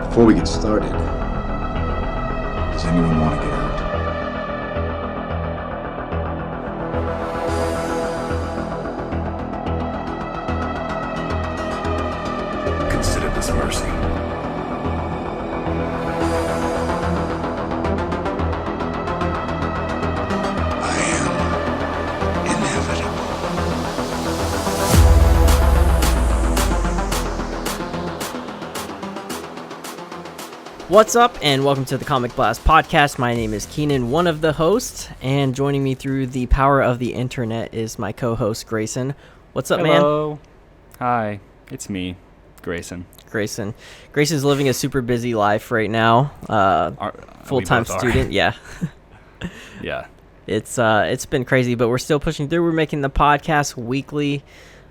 Before we get started, does anyone want to get out? Consider this mercy. I am inevitable. What's up, and welcome to the Comic Blast podcast. My name is Keenan, one of the hosts, and joining me through the power of the internet is my co-host Grayson. What's up, man? Hello. Hi, it's me, Grayson. Grayson's living a super busy life right now. Full-time student, yeah. Yeah. It's been crazy, but we're still pushing through. We're making the podcast weekly,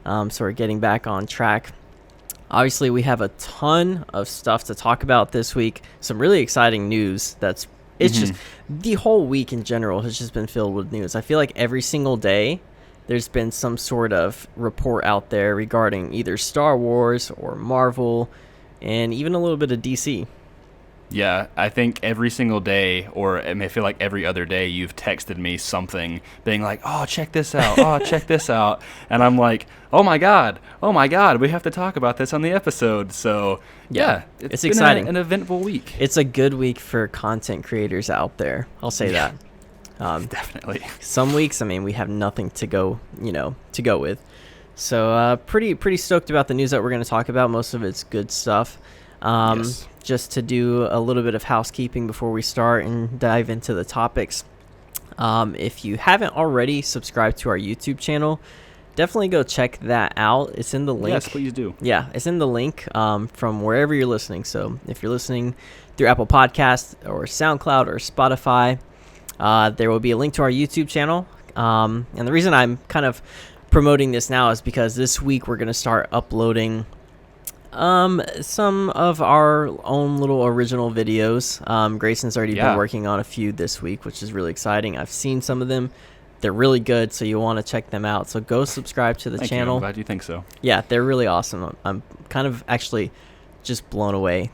so we're getting back on track. Obviously, we have a ton of stuff to talk about this week. Some really exciting news. Just the whole week in general has just been filled with news. I feel like every single day there's been some sort of report out there regarding either Star Wars or Marvel and even a little bit of DC. Yeah, I think every single day, or I feel like every other day, you've texted me something being like, oh, check this out, oh, check this out. And I'm like, oh my God, we have to talk about this on the episode. So, yeah it's been exciting. An eventful week. It's a good week for content creators out there. I'll say that. Definitely. Some weeks, we have nothing to go with. So, pretty stoked about the news that we're going to talk about. Most of it's good stuff. Yes. Just to do a little bit of housekeeping before we start and dive into the topics. If you haven't already subscribed to our YouTube channel, definitely go check that out. It's in the link. Yes, please do. Yeah, it's in the link from wherever you're listening. So if you're listening through Apple Podcasts or SoundCloud or Spotify, there will be a link to our YouTube channel. And the reason I'm kind of promoting this now is because this week we're going to start uploading some of our own little original videos. Grayson's already been working on a few this week, which is really exciting. I've seen some of them. They're really good, so you'll want to check them out. So go subscribe to the channel. I'm glad you think so. Yeah, they're really awesome. I'm kind of actually just blown away.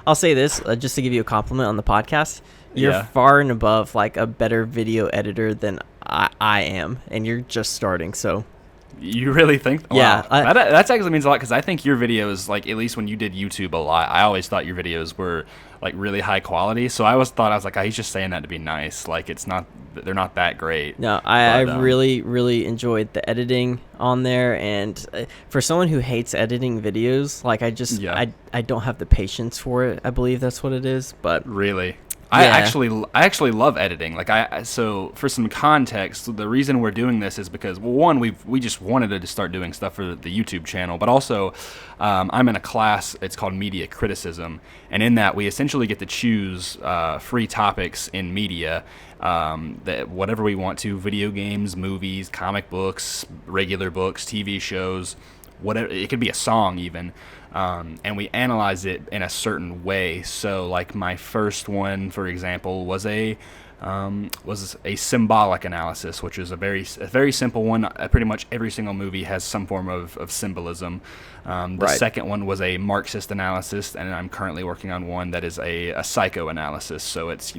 I'll say this just to give you a compliment on the podcast. You're far and above like a better video editor than I am, and you're just starting. So. You really think? Yeah. Wow. That actually means a lot because I think your videos, like at least when you did YouTube a lot, I always thought your videos were like really high quality. So I was like, oh, he's just saying that to be nice. Like they're not that great. No, I really enjoyed the editing on there. And for someone who hates editing videos, like I don't have the patience for it. I believe that's what it is. But really. Yeah. I actually love editing. So for some context, the reason we're doing this is because, well, one, we just wanted to start doing stuff for the YouTube channel, but also I'm in a class. It's called Media Criticism, and in that we essentially get to choose free topics in media, that whatever we want to: video games, movies, comic books, regular books, TV shows, whatever. It could be a song even. And we analyze it in a certain way. So, like my first one, for example, was a symbolic analysis, which is a very simple one. Pretty much every single movie has some form of symbolism. The second one was a Marxist analysis, and I'm currently working on one that is a psychoanalysis. So it's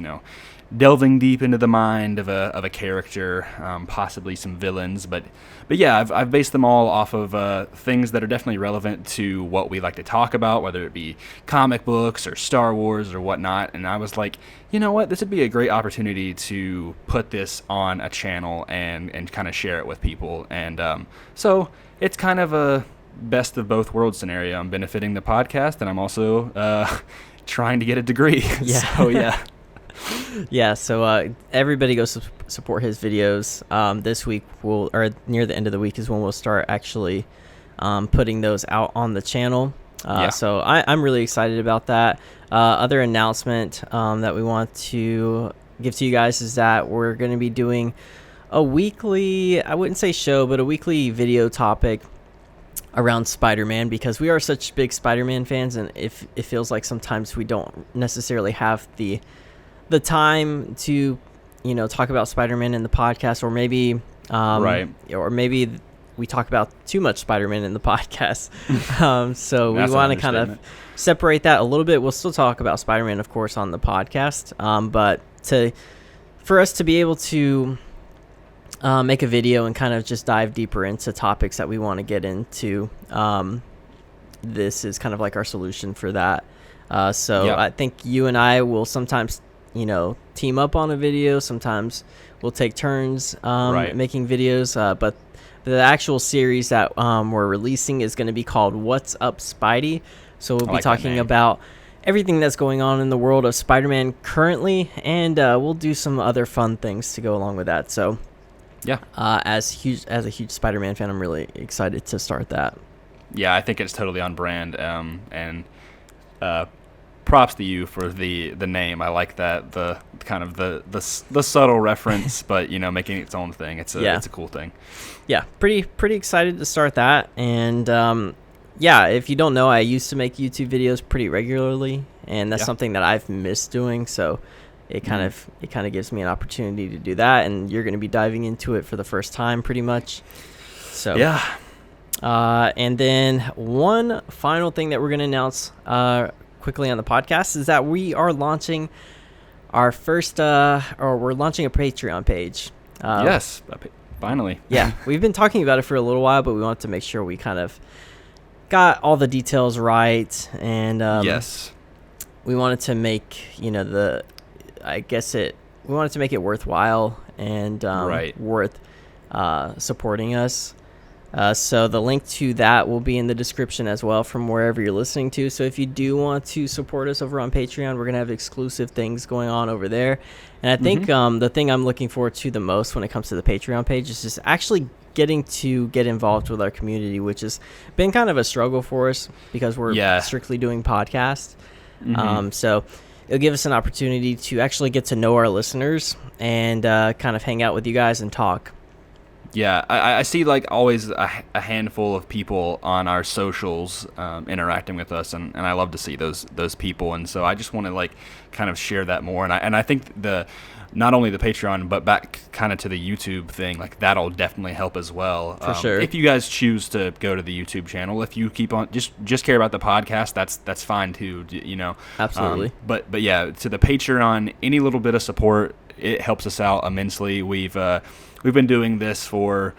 delving deep into the mind of a character, possibly some villains, but yeah, I've based them all off of things that are definitely relevant to what we like to talk about, whether it be comic books or Star Wars or whatnot. And I was like, you know what, this would be a great opportunity to put this on a channel and kind of share it with people. And so it's kind of a best of both worlds scenario. I'm benefiting the podcast, and I'm also trying to get a degree. Yeah. So yeah. Yeah, so everybody go support his videos. This week, or near the end of the week, is when we'll start actually putting those out on the channel. So I'm really excited about that. Other announcement that we want to give to you guys is that we're going to be doing a weekly, I wouldn't say show, but a weekly video topic around Spider-Man, because we are such big Spider-Man fans, and if it feels like sometimes we don't necessarily have the time to talk about Spider-Man in the podcast, or maybe or maybe we talk about too much Spider-Man in the podcast. So we That's want an to kind of understatement. separate that a little bit. We'll still talk about Spider-Man, of course, on the podcast. But for us to be able to make a video and kind of just dive deeper into topics that we want to get into, this is kind of like our solution for that. So I think you and I will sometimes, team up on a video. Sometimes we'll take turns making videos. But the actual series that we're releasing is going to be called What's Up, Spidey? So we'll be talking about everything that's going on in the world of Spider-Man currently, and we'll do some other fun things to go along with that. So as a huge Spider-Man fan, I'm really excited to start that. Yeah, I think it's totally on brand, and props to you for the name. I like that, the kind of the subtle reference, but making its own thing. It's a cool thing. Yeah, pretty excited to start that. And if you don't know, I used to make YouTube videos pretty regularly, and that's something that I've missed doing. So it kind of gives me an opportunity to do that, and you're going to be diving into it for the first time, pretty much. So and then one final thing that we're going to announce quickly on the podcast is that we are launching our first we're launching a Patreon page. Yes, finally. Yeah, we've been talking about it for a little while, but we wanted to make sure we kind of got all the details right, and we wanted to make we wanted to make it worthwhile and worth supporting us. So the link to that will be in the description as well from wherever you're listening to. So if you do want to support us over on Patreon, we're going to have exclusive things going on over there. And I think the thing I'm looking forward to the most when it comes to the Patreon page is just actually getting to get involved with our community, which has been kind of a struggle for us because we're strictly doing podcasts. So it'll give us an opportunity to actually get to know our listeners and kind of hang out with you guys and talk. Yeah, I see always a handful of people on our socials interacting with us, and I love to see those people, and so I just want to kind of share that more, and I think not only the Patreon but back kind of to the YouTube thing, that'll definitely help as well. For sure. If you guys choose to go to the YouTube channel, if you keep on just care about the podcast, that's fine too. Absolutely. But yeah, to the Patreon, any little bit of support, it helps us out immensely. We've been doing this for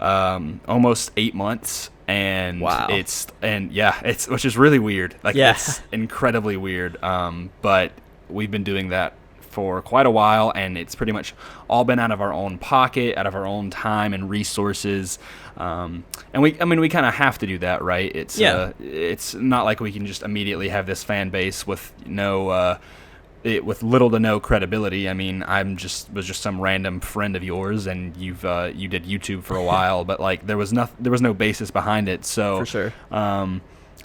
almost 8 months, and which is really weird. It's incredibly weird. But we've been doing that for quite a while, and it's pretty much all been out of our own pocket, out of our own time and resources. And we kind of have to do that, right? It's not like we can just immediately have this fan base with with little to no credibility. I mean, was just some random friend of yours, and you did YouTube for a while, but there was no basis behind it. So for sure.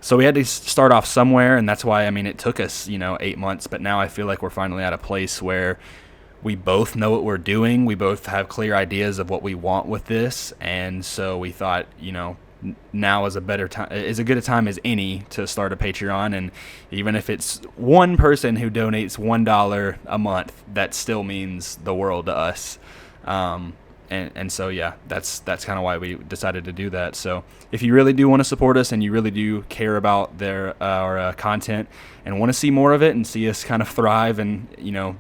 So we had to start off somewhere, and that's why it took us 8 months. But now I feel like we're finally at a place where we both know what we're doing. We both have clear ideas of what we want with this, and so we thought now is as good a time as any to start a Patreon. And even if it's one person who donates $1 a month, that still means the world to us. And so that's kind of why we decided to do that. So if you really do want to support us and you really do care about our content and want to see more of it and see us kind of thrive and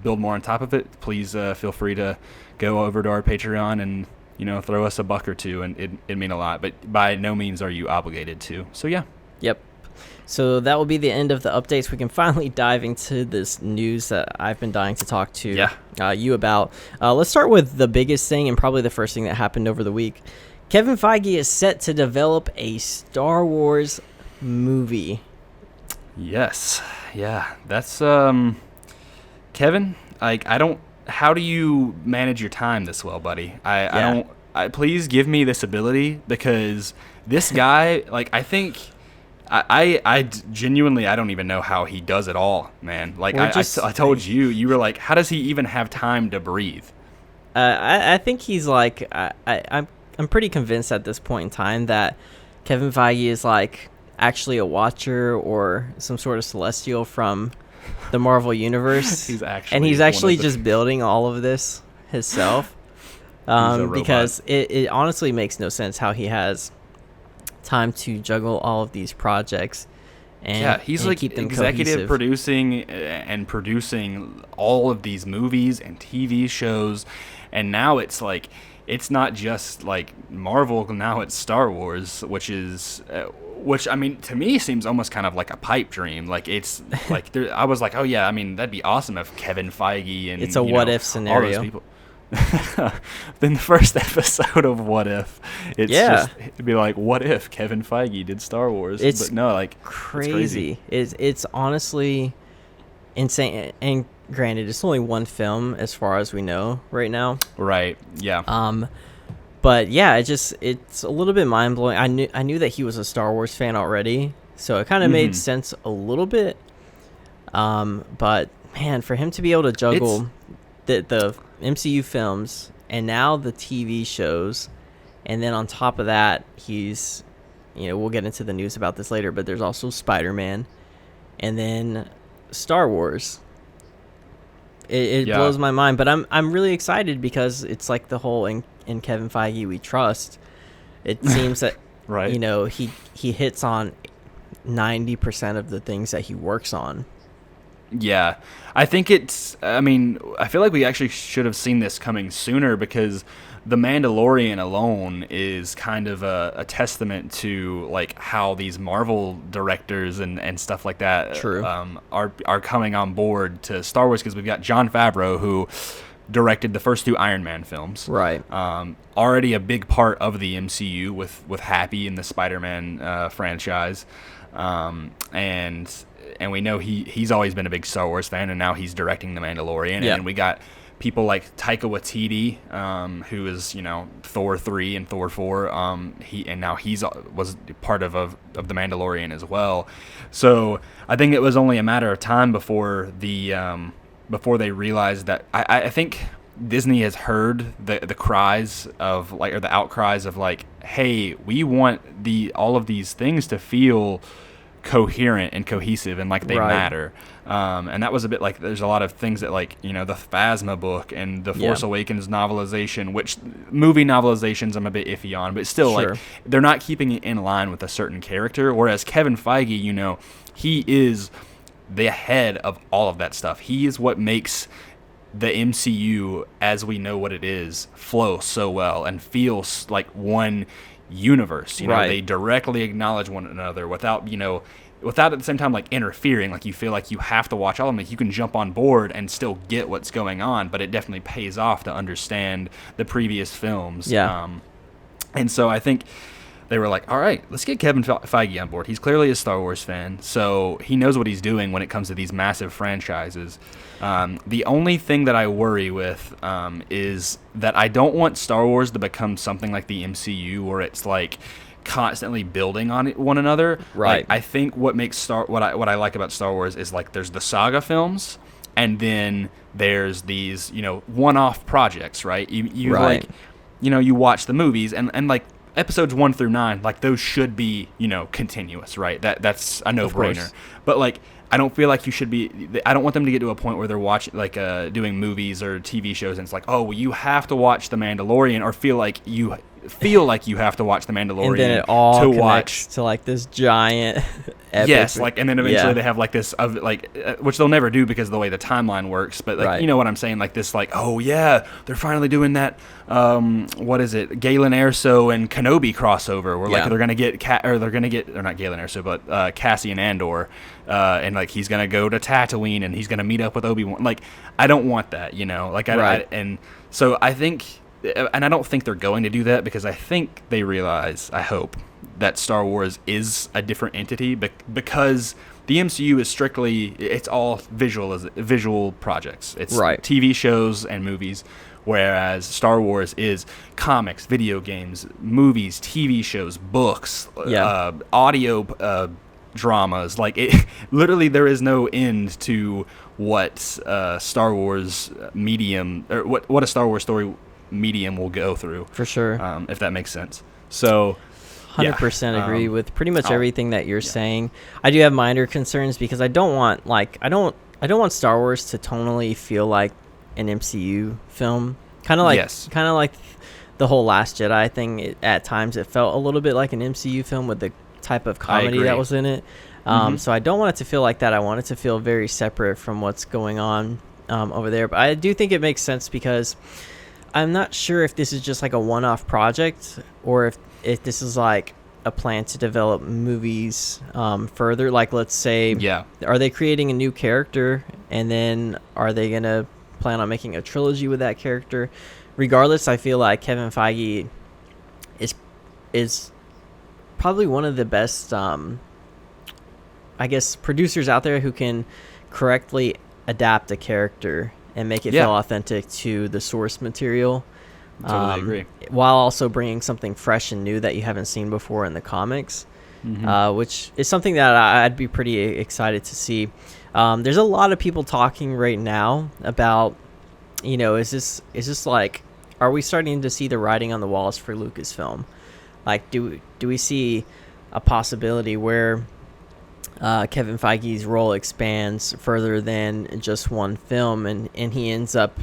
build more on top of it, please feel free to go over to our Patreon and throw us $1 or $2, and it'd mean a lot. But by no means are you obligated to. So yeah. Yep. So that will be the end of the updates. We can finally dive into this news that I've been dying to talk to you about. Let's start with the biggest thing and probably the first thing that happened over the week. Kevin Feige is set to develop a Star Wars movie. Yes. Yeah. That's Kevin. How do you manage your time this well, buddy? I don't. Please give me this ability, because this guy, I think, I genuinely, I don't even know how he does it all, man. I told you were like, how does he even have time to breathe? I think he's I'm pretty convinced at this point in time that Kevin Feige is actually a watcher or some sort of celestial from the Marvel universe. He's actually just building all of this himself. because it honestly makes no sense how he has time to juggle all of these projects. And, he's and like keep them executive cohesive. producing all of these movies and TV shows, and now it's like it's not just like Marvel. Now it's Star Wars, which I mean to me seems almost kind of like a pipe dream. Like it's like I was like, oh yeah, I mean that'd be awesome if Kevin Feige and it's a what if scenario. All those people. Then the first episode of What If, it'd be like, what if Kevin Feige did Star Wars? It's but no, like crazy. It's honestly insane. And granted, it's only one film as far as we know right now. Right. Yeah. But yeah, it's a little bit mind blowing. I knew that he was a Star Wars fan already, so it kind of made sense a little bit. But man, for him to be able to juggle the MCU films and now the TV shows, and then on top of that, he's, we'll get into the news about this later, but there's also Spider-Man, and then Star Wars. It blows my mind, but I'm really excited because it's like the whole in Kevin Feige we trust. It seems that right. He hits on 90% of the things that he works on. Yeah, I think I feel like we actually should have seen this coming sooner, because The Mandalorian alone is kind of a testament to like how these Marvel directors and stuff like that are coming on board to Star Wars, because we've got Jon Favreau, who directed the first 2 Iron Man films. Right. Already a big part of the MCU with Happy in the SpiderMan franchise. And we know he's always been a big Star Wars fan, and now he's directing The Mandalorian. Yeah. And we got people like Taika Waititi, who is Thor 3 and Thor 4. And now was part of The Mandalorian as well. So I think it was only a matter of time before they realized that. I think Disney has heard the cries of like, or the outcries of like, hey, we want all of these things to feel coherent and cohesive and like they matter. And that was a bit like, there's a lot of things that like, the Phasma book and the Force Awakens novelization, which movie novelizations I'm a bit iffy on, but still like they're not keeping it in line with a certain character. Whereas Kevin Feige, he is the head of all of that stuff. He is what makes the MCU as we know what it is flow so well and feels like one universe. They directly acknowledge one another without at the same time like interfering. Like you feel like you have to watch all of them. Like you can jump on board and still get what's going on, but it definitely pays off to understand the previous films. And so I think they were like, all right, let's get Kevin Feige on board. He's clearly a Star Wars fan, so he knows what he's doing when it comes to these massive franchises. The only thing that I worry with is that I don't want Star Wars to become something like the MCU, where it's like constantly building on one another. Right. Like, I think what makes what I like about Star Wars is like there's the saga films, and then there's these one-off projects. Right. You like you watch the movies and like episodes 1 through 9, like those should be continuous. Right. That's a no-brainer. But like, I don't feel like I don't want them to get to a point where they're watching like doing movies or TV shows and it's like, oh, well, you have to watch The Mandalorian, or feel like you have to watch The Mandalorian, and then it all to connects watch to like this giant epic. Yes, like, and then eventually they have like this of like which they'll never do because of the way the timeline works, but like you know what I'm saying, like this, like, oh yeah, they're finally doing that what is it, Galen Erso and Kenobi crossover, where like they're gonna get or not Galen Erso, but Cassian Andor, and like he's gonna go to Tatooine and he's gonna meet up with Obi-Wan. Like, I don't want that, like and so I think, and I don't think they're going to do that, because I think they realize, I hope, that Star Wars is a different entity, because the MCU is strictly, it's all visual projects. It's TV shows and movies, whereas Star Wars is comics, video games, movies, TV shows, books, audio dramas. Like, it literally, there is no end to what Star Wars medium, or what a Star Wars story medium will go through, for sure, if that makes sense. So 100% agree with pretty much everything that you're saying. I do have minor concerns, because I don't want Star Wars to tonally feel like an MCU film. Kind of like, Yes. kind of like the whole Last Jedi thing. At times, it felt a little bit like an MCU film with the type of comedy that was in it. So I don't want it to feel like that. I want it to feel very separate from what's going on over there. But I do think it makes sense because I'm not sure if this is just like a one-off project or if this is like a plan to develop movies further. Like, let's say, are they creating a new character and then are they going to plan on making a trilogy with that character? Regardless, I feel like Kevin Feige is probably one of the best, I guess, producers out there who can correctly adapt a character and make it feel authentic to the source material. Totally agree. While also bringing something fresh and new that you haven't seen before in the comics, which is something that I'd be pretty excited to see. There's a lot of people talking right now about, is this like, are we starting to see the writing on the walls for Lucasfilm? Like, do we see a possibility where Kevin Feige's role expands further than just one film, and he ends up,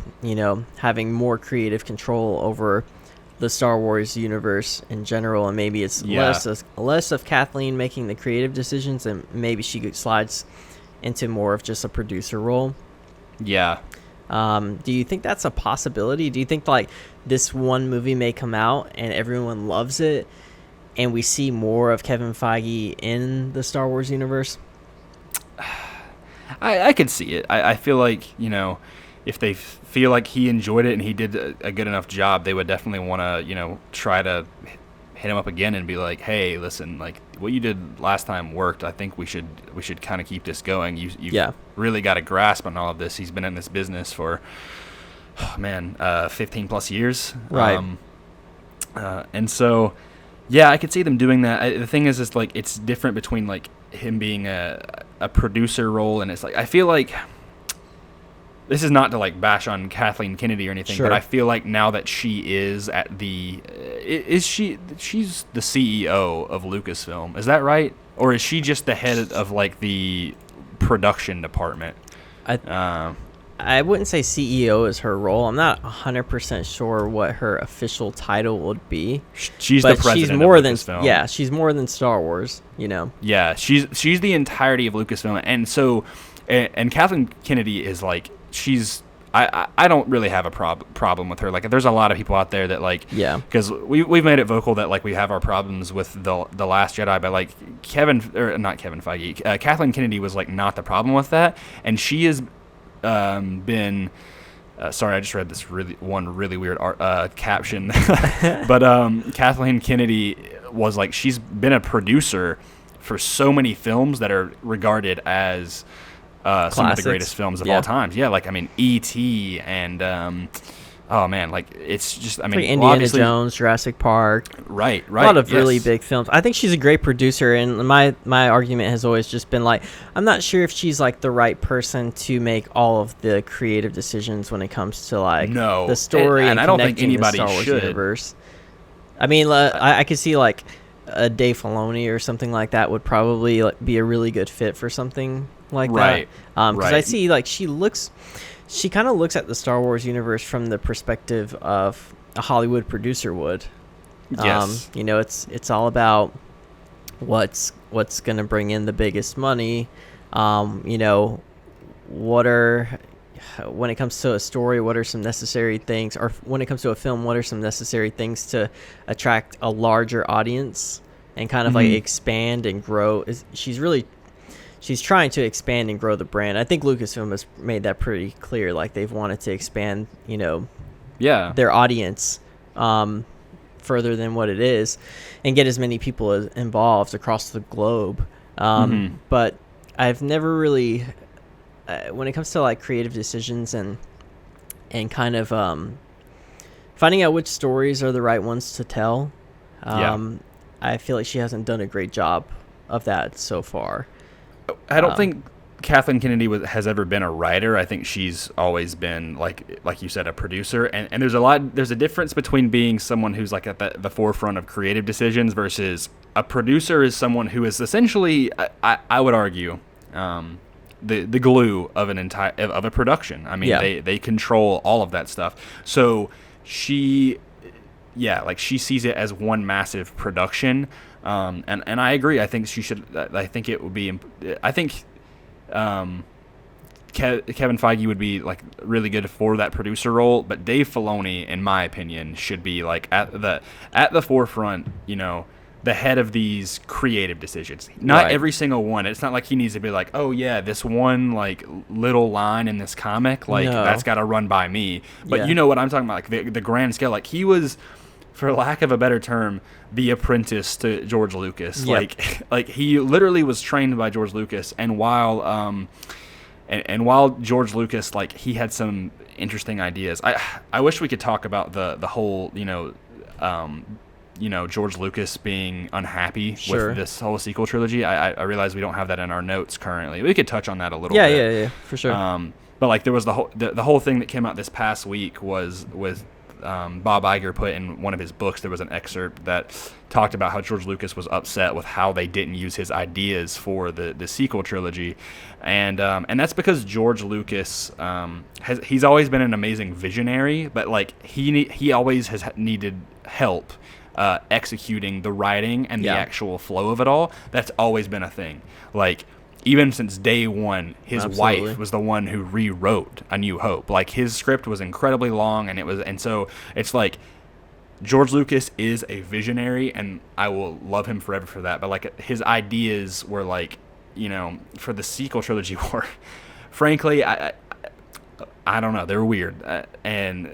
having more creative control over the Star Wars universe in general, and maybe it's less of Kathleen making the creative decisions, and maybe she slides into more of just a producer role. Yeah. Do you think that's a possibility? Do you think like this one movie may come out and everyone loves it, and we see more of Kevin Feige in the Star Wars universe? I could see it. I feel like, if they feel like he enjoyed it and he did a good enough job, they would definitely want to, try to hit him up again and be like, hey, listen, like what you did last time worked. I think we should kind of keep this going. You've really got a grasp on all of this. He's been in this business for, 15 plus years. Right. And so, yeah, I could see them doing that. The thing is like, it's different between like him being a producer role. And it's like, I feel like, this is not to like bash on Kathleen Kennedy or anything, but I feel like now that she is at she's the CEO of Lucasfilm. Is that right? Or is she just the head of like the production department? I wouldn't say CEO is her role. I'm not 100% sure what her official title would be. She's the president she's more of than Lucasfilm. Yeah, she's more than Star Wars, Yeah, she's the entirety of Lucasfilm. And so and Kathleen Kennedy is like, I don't really have a problem with her. Like, there's a lot of people out there that like, because we've made it vocal that like we have our problems with the Last Jedi, but like Kathleen Kennedy was like not the problem with that, and she has been. Sorry, I just read this really weird caption, but Kathleen Kennedy was like, she's been a producer for so many films that are regarded as some of the greatest films of all time. Yeah, like, I mean, E.T. and, like, it's just, I mean, like Indiana Jones, Jurassic Park. Right. A lot of really big films. I think she's a great producer, and my argument has always just been, like, I'm not sure if she's, like, the right person to make all of the creative decisions when it comes to, like, the story and I don't think anybody the Star Wars universe. I mean, I could see, like, a Dave Filoni or something like that would probably like, be a really good fit for something like that. Because I see like she kind of looks at the Star Wars universe from the perspective of a Hollywood producer would. Yes. It's all about what's going to bring in the biggest money. When it comes to a story, what are some necessary things, or when it comes to a film, what are some necessary things to attract a larger audience and kind of like expand and grow? She's trying to expand and grow the brand. I think Lucasfilm has made that pretty clear. Like, they've wanted to expand, their audience further than what it is and get as many people involved across the globe. But I've never really, when it comes to like creative decisions and kind of finding out which stories are the right ones to tell, I feel like she hasn't done a great job of that so far. I don't think Kathleen Kennedy has ever been a writer. I think she's always been like you said, a producer. And there's a difference between being someone who's like at the forefront of creative decisions versus a producer is someone who is essentially, I would argue, the glue of a production. I mean, they control all of that stuff. So she sees it as one massive production. And I agree. I think she should. I think it would be. I think Kevin Feige would be like really good for that producer role, but Dave Filoni, in my opinion, should be like at the forefront. You know, the head of these creative decisions. Not every single one. It's not like he needs to be like, oh yeah, this one like little line in this comic, like that's got to run by me. But you know what I'm talking about, like the grand scale. Like he was, for lack of a better term, the apprentice to George Lucas. Yep. Like he literally was trained by George Lucas, and while George Lucas, like, he had some interesting ideas. I wish we could talk about the whole, George Lucas being unhappy with this whole sequel trilogy. I realize we don't have that in our notes currently. We could touch on that a little bit. Yeah, for sure. But like there was the whole thing that came out this past week was with Bob Iger put in one of his books. There was an excerpt that talked about how George Lucas was upset with how they didn't use his ideas for the sequel trilogy, and that's because George Lucas he's always been an amazing visionary, but like he always has needed help executing the writing and the actual flow of it all. That's always been a thing. Like, even since day one, his wife was the one who rewrote A New Hope. Like, his script was incredibly long, and so it's like George Lucas is a visionary, and I will love him forever for that. But like his ideas were like, for the sequel trilogy were, frankly, I don't know, they're weird, and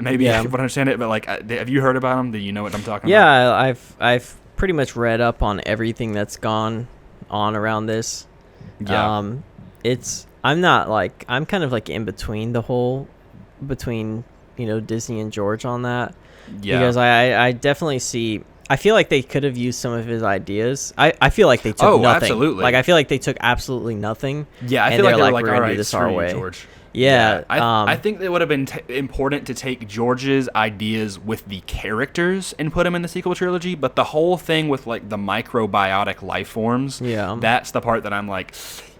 maybe people don't understand it, but like, have you heard about them? Do you know what I'm talking about? Yeah, I've pretty much read up on everything that's gone on around this. Yeah. I'm kind of like in between Disney and George on that. Yeah. Because I definitely see, I feel like they could have used some of his ideas. I feel like they took nothing. Absolutely. Like, I feel like they took absolutely nothing. Yeah, I feel like they were like, we're all gonna right, do this our way. George. Yeah. I think it would have been important to take George's ideas with the characters and put them in the sequel trilogy, but the whole thing with like the microbiotic life forms, that's the part that I'm like,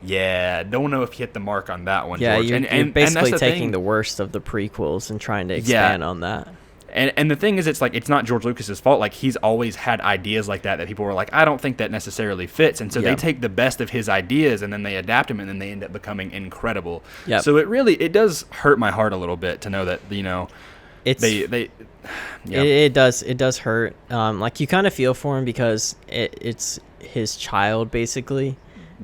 don't know if you hit the mark on that one, George. You're basically taking the worst of the prequels and trying to expand on that. And the thing is, it's like, it's not George Lucas's fault. Like, he's always had ideas like that people were like, I don't think that necessarily fits. And so they take the best of his ideas and then they adapt them, and then they end up becoming incredible. Yep. So it does hurt my heart a little bit to know that, it does hurt. Like, you kind of feel for him because it's his child, basically.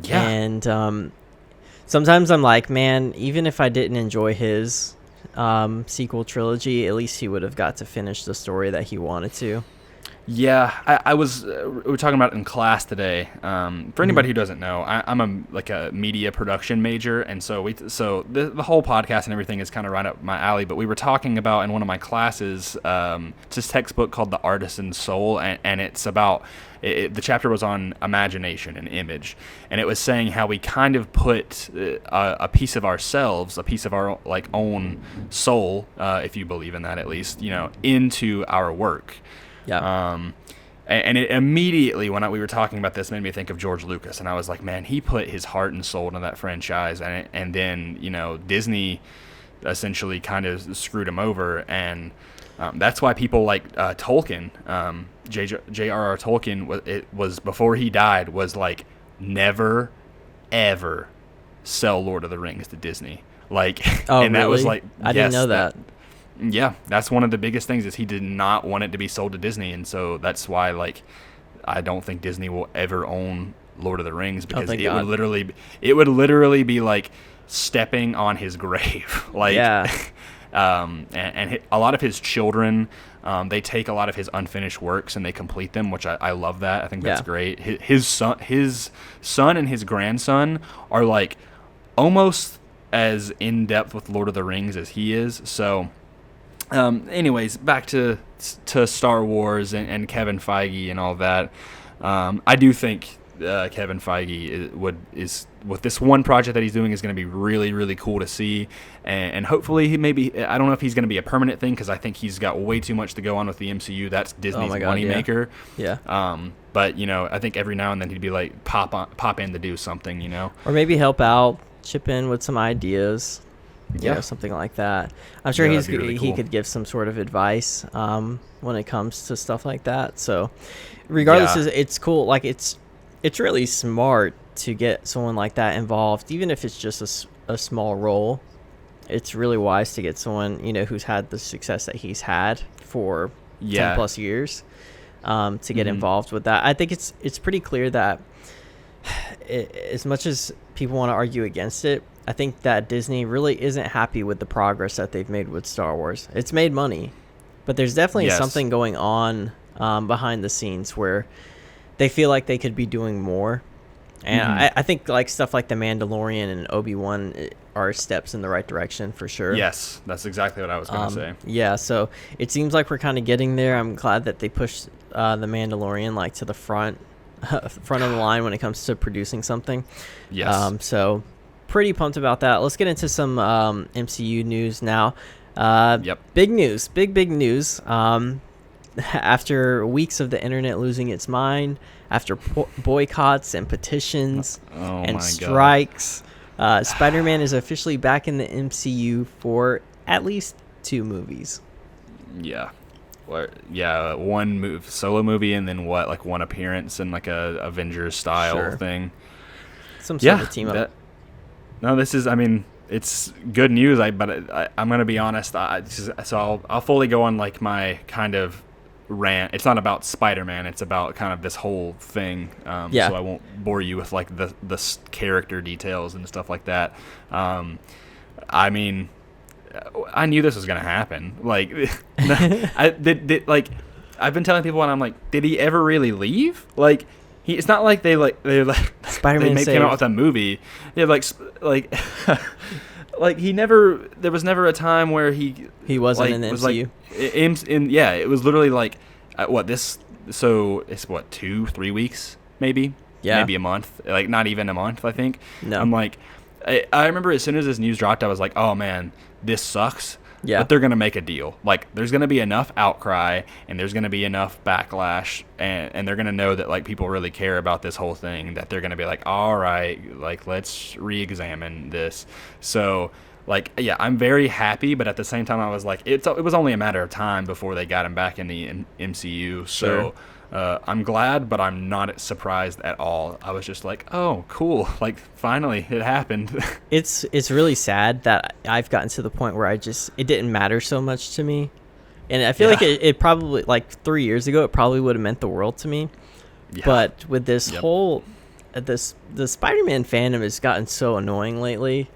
Yeah. And sometimes I'm like, man, even if I didn't enjoy his sequel trilogy, at least he would have got to finish the story that he wanted to. Yeah, we were talking about it in class today. For anybody who doesn't know, I'm a media production major, and so the whole podcast and everything is kind of right up my alley. But we were talking about in one of my classes, it's this textbook called The Artisan Soul, and it's about the chapter was on imagination and image, and it was saying how we kind of put a piece of ourselves, a piece of our like own soul, if you believe in that at least, into our work. Yeah. And it immediately, when we were talking about this, made me think of George Lucas, and I was like, man, he put his heart and soul into that franchise, and then Disney essentially kind of screwed him over, and that's why people like Tolkien, J.R.R. Tolkien, was before he died, was like, never, ever sell Lord of the Rings to Disney. Like, and that really? was like, I didn't know that. Yeah, that's one of the biggest things, is he did not want it to be sold to Disney, and so that's why, like, I don't think Disney will ever own Lord of the Rings, because it would literally be like stepping on his grave. Like, and a lot of his children, they take a lot of his unfinished works and they complete them, which I love that. I think that's great. His son and his grandson are like almost as in depth with Lord of the Rings as he is. So. Anyways, back to Star Wars and Kevin Feige and all that. I do think Kevin Feige is with this one project that he's doing is going to be really, really cool to see, and hopefully I don't know if he's going to be a permanent thing, because I think he's got way too much to go on with the MCU. That's Disney's moneymaker. Yeah. But I think every now and then he'd be like pop in to do something, or maybe help out, chip in with some ideas. something like that. I'm sure that'd be really he cool. could give some sort of advice when it comes to stuff like that. So regardless, it's cool. Like it's really smart to get someone like that involved, even if it's just a small role. It's really wise to get someone, who's had the success that he's had for 10 plus years, to get involved with that. I think it's pretty clear that as much as people want to argue against it, I think that Disney really isn't happy with the progress that they've made with Star Wars. It's made money, but there's definitely something going on behind the scenes where they feel like they could be doing more. And I think like stuff like The Mandalorian and Obi-Wan are steps in the right direction for sure. Yes, that's exactly what I was going to say. Yeah, so it seems like we're kind of getting there. I'm glad that they pushed The Mandalorian like to the front of the line when it comes to producing something. Yes. So pretty pumped about that. Let's get into some MCU news now. Big news. Big news. After weeks of the internet losing its mind, after boycotts and petitions and strikes, Spider-Man is officially back in the MCU for at least 2 movies. Yeah. One solo movie, and then one appearance in like a Avengers style thing. Some sort of team up. It's good news. But I'm gonna be honest. I'll fully go on like my kind of rant. It's not about Spider-Man. It's about kind of this whole thing. So I won't bore you with like the character details and stuff like that. I knew this was gonna happen. Like, I've been telling people, and I'm like, did he ever really leave? Like, it's not like they Spider-Man came out with a movie. Yeah, like he never. There was never a time where he wasn't in the MCU. It was literally like So it's 2-3 weeks maybe. Yeah, maybe a month. Like not even a month. I think. No, I'm like, I remember as soon as this news dropped, I was like, oh man, this sucks. Yeah. But they're going to make a deal. Like, there's going to be enough outcry, and there's going to be enough backlash, and they're going to know that, like, people really care about this whole thing, that they're going to be like, all right, like, let's re-examine this. So, like, yeah, I'm very happy, but at the same time, I was like, it was only a matter of time before they got him back in the MCU. So, I'm glad, but I'm not surprised at all. I was just like, oh, cool. Like, finally, it happened. It's really sad that I've gotten to the point where it didn't matter so much to me. And I feel like it probably, like 3 years ago, it probably would have meant the world to me. Yeah. But with this whole, the Spider-Man fandom has gotten so annoying lately.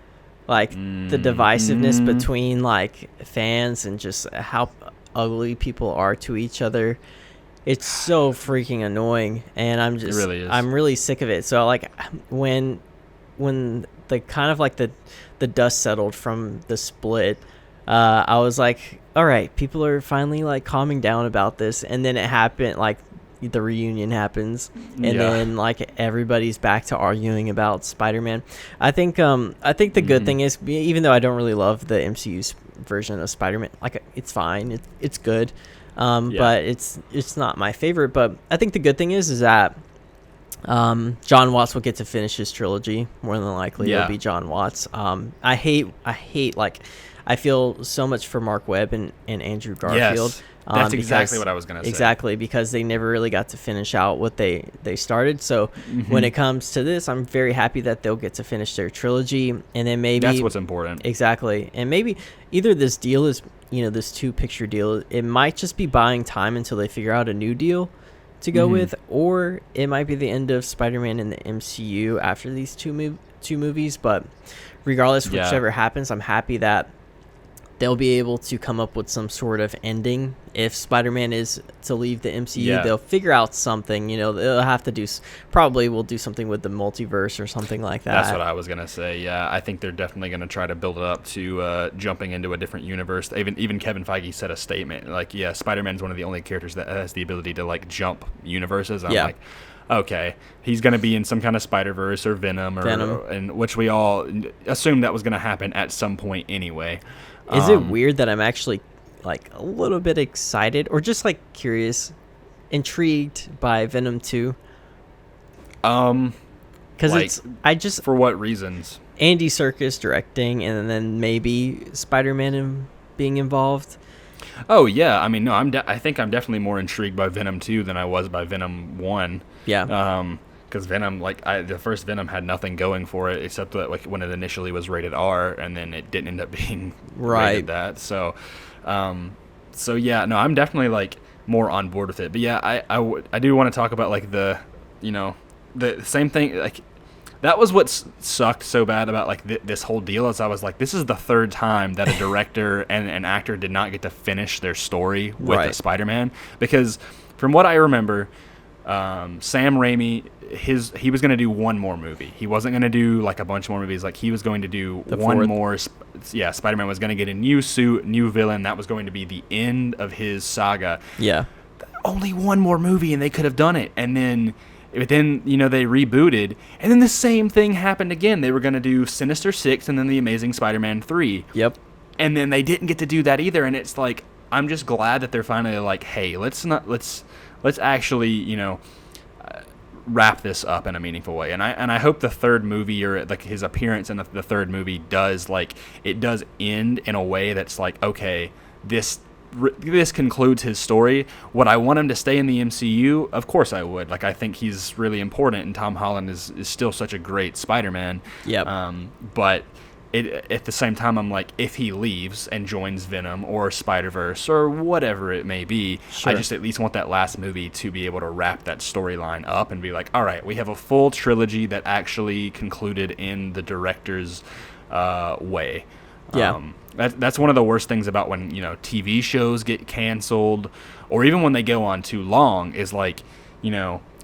Like, the divisiveness between, like, fans and just how ugly people are to each other. It's so freaking annoying, and I'm really sick of it. So like when the kind of like the dust settled from the split, I was like, all right, people are finally like calming down about this, and then it happened. Like the reunion happens, and then like everybody's back to arguing about Spider-Man. I think the good thing is, even though I don't really love the MCU's version of Spider-Man, like it's fine, it's good. But it's not my favorite. But I think the good thing is that John Watts will get to finish his trilogy. More than likely, it'll be John Watts. I hate like I feel so much for Mark Webb and Andrew Garfield. Yes, that's exactly what I was gonna say. Exactly, because they never really got to finish out what they started. So when it comes to this, I'm very happy that they'll get to finish their trilogy, and then maybe that's what's important. Exactly, and maybe either this deal is, this 2-picture deal, it might just be buying time until they figure out a new deal to go with, or it might be the end of Spider-Man in the MCU after these two movies. But regardless, whichever happens, I'm happy that they'll be able to come up with some sort of ending. If Spider-Man is to leave the MCU, they'll figure out something. They'll have to probably will do something with the multiverse or something like that. That's what I was going to say. Yeah, I think they're definitely going to try to build it up to jumping into a different universe. Even Kevin Feige said a statement. Like, Spider-Man's one of the only characters that has the ability to, like, jump universes. I'm like, okay, he's going to be in some kind of Spider-Verse or Venom. And which we all assumed that was going to happen at some point anyway. Is it weird that I'm actually like a little bit excited or just like curious, intrigued by Venom 2? Because for what reasons? Andy Serkis directing, and then maybe Spider-Man being involved. Oh yeah, I mean, no, I think I'm definitely more intrigued by Venom 2 than I was by Venom 1. Yeah. Because Venom, the first Venom had nothing going for it except that when it initially was rated R, and then it didn't end up being rated that. So, yeah, no, I'm definitely more on board with it. But yeah, I do want to talk about the same thing. That was what sucked so bad about this whole deal, is I was like, this is the third time that a director and an actor did not get to finish their story with a Spider-Man. Because from what I remember, Sam Raimi, he was going to do one more movie. He wasn't going to do a bunch more movies. He was going to do one more. Spider-Man was going to get a new suit, new villain. That was going to be the end of his saga. Yeah. Only one more movie, and they could have done it. And then they rebooted, and then the same thing happened again. They were going to do Sinister Six and then The Amazing Spider-Man 3. Yep. And then they didn't get to do that either. And it's I'm just glad that they're finally hey, let's actually, wrap this up in a meaningful way. And I hope the third movie, or his appearance in the third movie, does it does end in a way that's okay, this concludes his story. Would I want him to stay in the MCU? Of course I would. I think he's really important, and Tom Holland is still such a great Spider-Man. Yep. But at the same time, I'm if he leaves and joins Venom or Spider-Verse or whatever it may be, sure. I just at least want that last movie to be able to wrap that storyline up and be all right, we have a full trilogy that actually concluded in the director's way. Yeah. That's one of the worst things about when TV shows get canceled, or even when they go on too long, is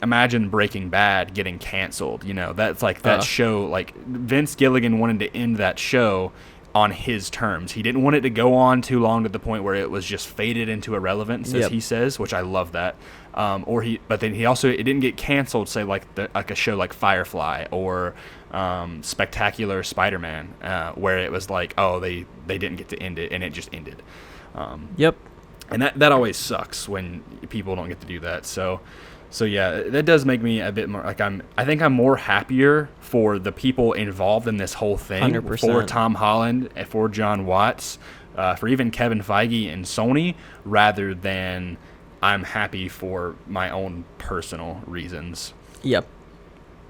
imagine Breaking Bad getting canceled. That's that show. Vince Gilligan wanted to end that show on his terms. He didn't want it to go on too long to the point where it was just faded into irrelevance, as he says, which I love that. But then it didn't get canceled. Say a show like Firefly or Spectacular Spider-Man, where it was they didn't get to end it, and it just ended. Yep. And that always sucks when people don't get to do that. So yeah, that does make me a bit more I think I'm more happier for the people involved in this whole thing. 100%. For Tom Holland, for John Watts, for even Kevin Feige and Sony, rather than I'm happy for my own personal reasons. Yep.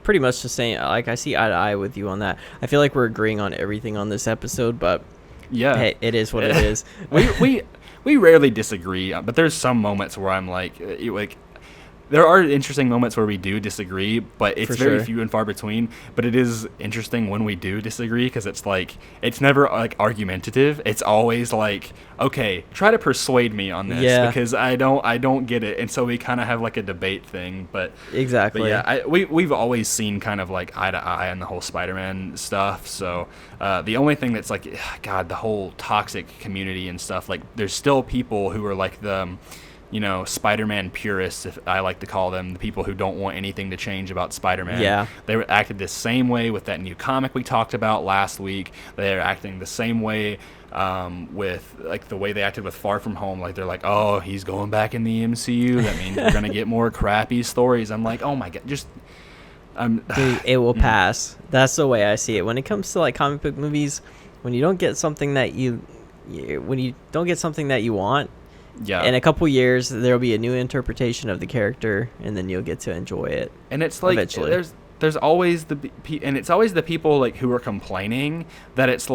Pretty much the same. I see eye to eye with you on that. I feel like we're agreeing on everything on this episode, but yeah, hey, it is what it is. we rarely disagree, but there's some moments where I'm there are interesting moments where we do disagree, but it's very few and far between. But it is interesting when we do disagree, because it's never argumentative. It's always okay, try to persuade me on this, because I don't get it, and so we kind of have a debate thing. But exactly. But yeah, we've always seen kind of eye to eye on the whole Spider-Man stuff. So the only thing that's God, the whole toxic community and stuff. There's still people who are the Spider-Man purists, if I like to call them, the people who don't want anything to change about Spider-Man. Yeah. They acted the same way with that new comic we talked about last week. They're acting the same way with the way they acted with Far From Home. They're oh, he's going back in the MCU. That means we're gonna get more crappy stories. I'm oh my God, just Dude, it will pass. That's the way I see it. When it comes to comic book movies, when you don't get something that you want. Yeah. In a couple years, there'll be a new interpretation of the character, and then you'll get to enjoy it. And it's eventually. there's always it's always the people who are complaining that it's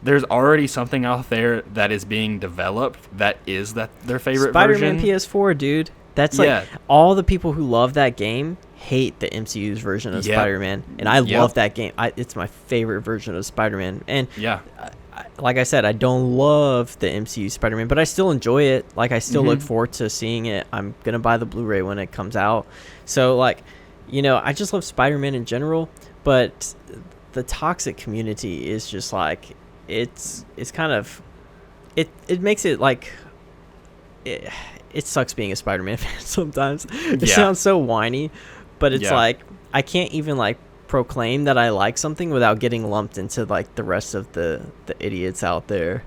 there's already something out there that is being developed that is their favorite Spider-Man version. PS4, dude. That's all the people who love that game hate the MCU's version of Spider-Man, and I love that game. It's my favorite version of Spider-Man, and like I said, I don't love the MCU Spider-Man, but I still enjoy it. I still look forward to seeing it. I'm gonna buy the Blu-ray when it comes out. So I just love Spider-Man in general, but the toxic community is just it's kind of it makes it it sucks being a Spider-Man fan sometimes. It sounds so whiny, but it's I can't even proclaim that I like something without getting lumped into the rest of the idiots out there.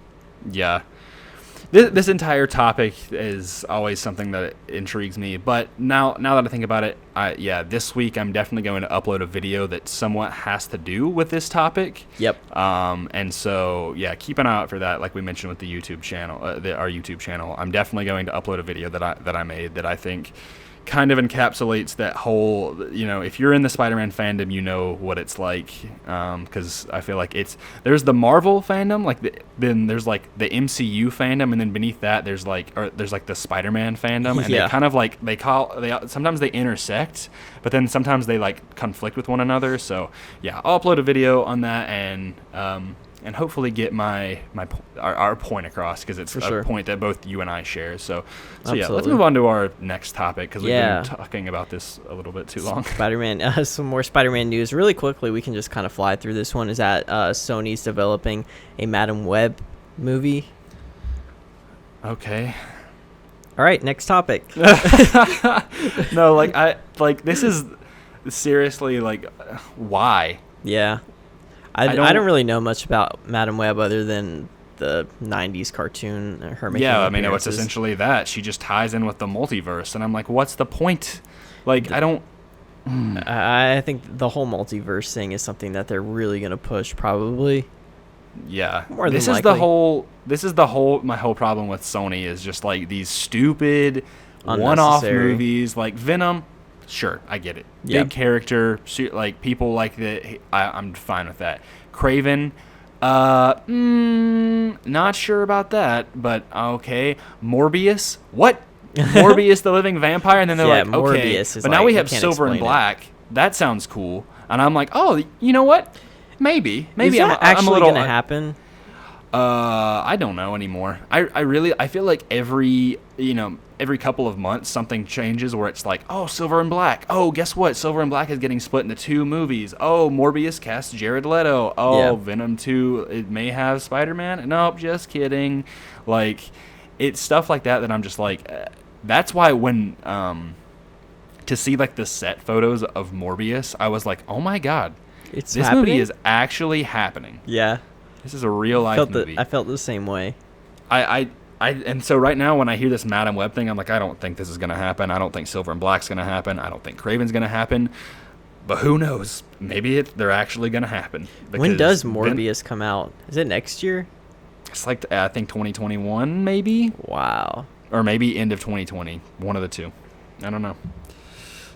Yeah. This entire topic is always something that intrigues me, but now that I think about it, this week I'm definitely going to upload a video that somewhat has to do with this topic. Yep. And so keep an eye out for that. Like we mentioned with the YouTube channel, our YouTube channel, I'm definitely going to upload a video that I made that I think kind of encapsulates that whole, if you're in the Spider-Man fandom, you know what it's like, because I feel like there's the Marvel fandom, then there's like the MCU fandom, and then beneath that there's like the Spider-Man fandom, and they kind of like sometimes they intersect, but then sometimes they like conflict with one another. So I'll upload a video on that and hopefully get our point across, because it's a point that both you and I share. So let's move on to our next topic, because we've been talking about this a little bit too long. Spider-Man, some more Spider-Man news. Really quickly, we can just kind of fly through this one, is that Sony's developing a Madam Web movie. Okay. All right, next topic. No, this is seriously, why? Yeah. I don't really know much about Madam Web other than the 90s cartoon. Her making it's essentially that. She just ties in with the multiverse, and I'm like, what's the point? I don't... I think the whole multiverse thing is something that they're really going to push, probably. Yeah. More than this likely. is my whole problem with Sony is just, these stupid one-off movies, like Venom. Sure, I get it. Big character, people like that. I'm fine with that. Kraven, not sure about that, but okay. Morbius, what? Morbius, the living vampire, and then they're like, okay, but now we have Silver and Black. That sounds cool, and I'm like, oh, you know what? Maybe is that actually going to happen? I don't know anymore. I feel like every couple of months something changes where it's like, oh, Silver and Black. Oh, guess what? Silver and Black is getting split into 2 movies. Oh, Morbius casts Jared Leto. Oh, Venom 2, it may have Spider-Man. Nope, just kidding. It's stuff like that I'm just like, that's why when to see the set photos of Morbius, I was like, oh my God, this movie is actually happening. Yeah. This is a real life movie. I felt the same way. And so right now when I hear this Madam Web thing, I'm like, I don't think this is going to happen. I don't think Silver and Black's going to happen. I don't think Kraven's going to happen. But who knows? Maybe they're actually going to happen. When does Morbius come out? Is it next year? It's I think 2021 maybe. Wow. Or maybe end of 2020. One of the two. I don't know.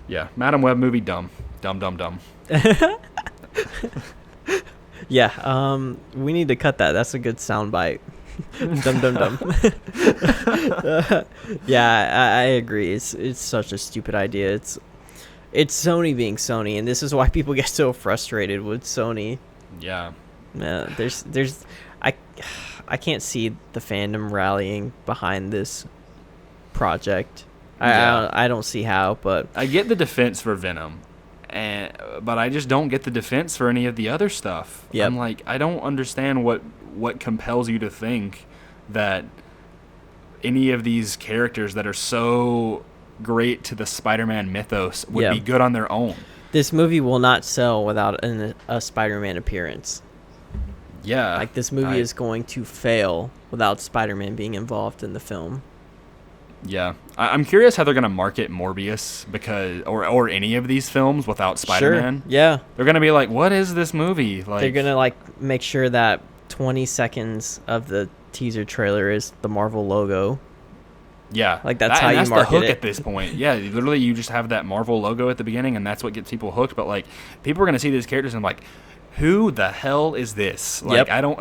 Yeah, Madam Web movie, dumb. Dumb. Yeah, we need to cut that. That's a good soundbite. Dumb. Yeah, I agree. It's such a stupid idea. It's Sony being Sony, and this is why people get so frustrated with Sony. Yeah. I can't see the fandom rallying behind this project. I don't see how, but I get the defense for Venom. But I just don't get the defense for any of the other stuff. Yep. I'm like, I don't understand what compels you to think that any of these characters that are so great to the Spider-Man mythos would be good on their own. This movie will not sell without a Spider-Man appearance. Yeah. This movie is going to fail without Spider-Man being involved in the film. Yeah, I'm curious how they're gonna market Morbius or any of these films without Spider-Man. Sure. Yeah, they're gonna be like, "What is this movie?" They're gonna make sure that 20 seconds of the teaser trailer is the Marvel logo. Yeah, that's how you market it. That's the hook at this point. Yeah, literally, you just have that Marvel logo at the beginning, and that's what gets people hooked. But people are gonna see these characters and who the hell is this? I don't.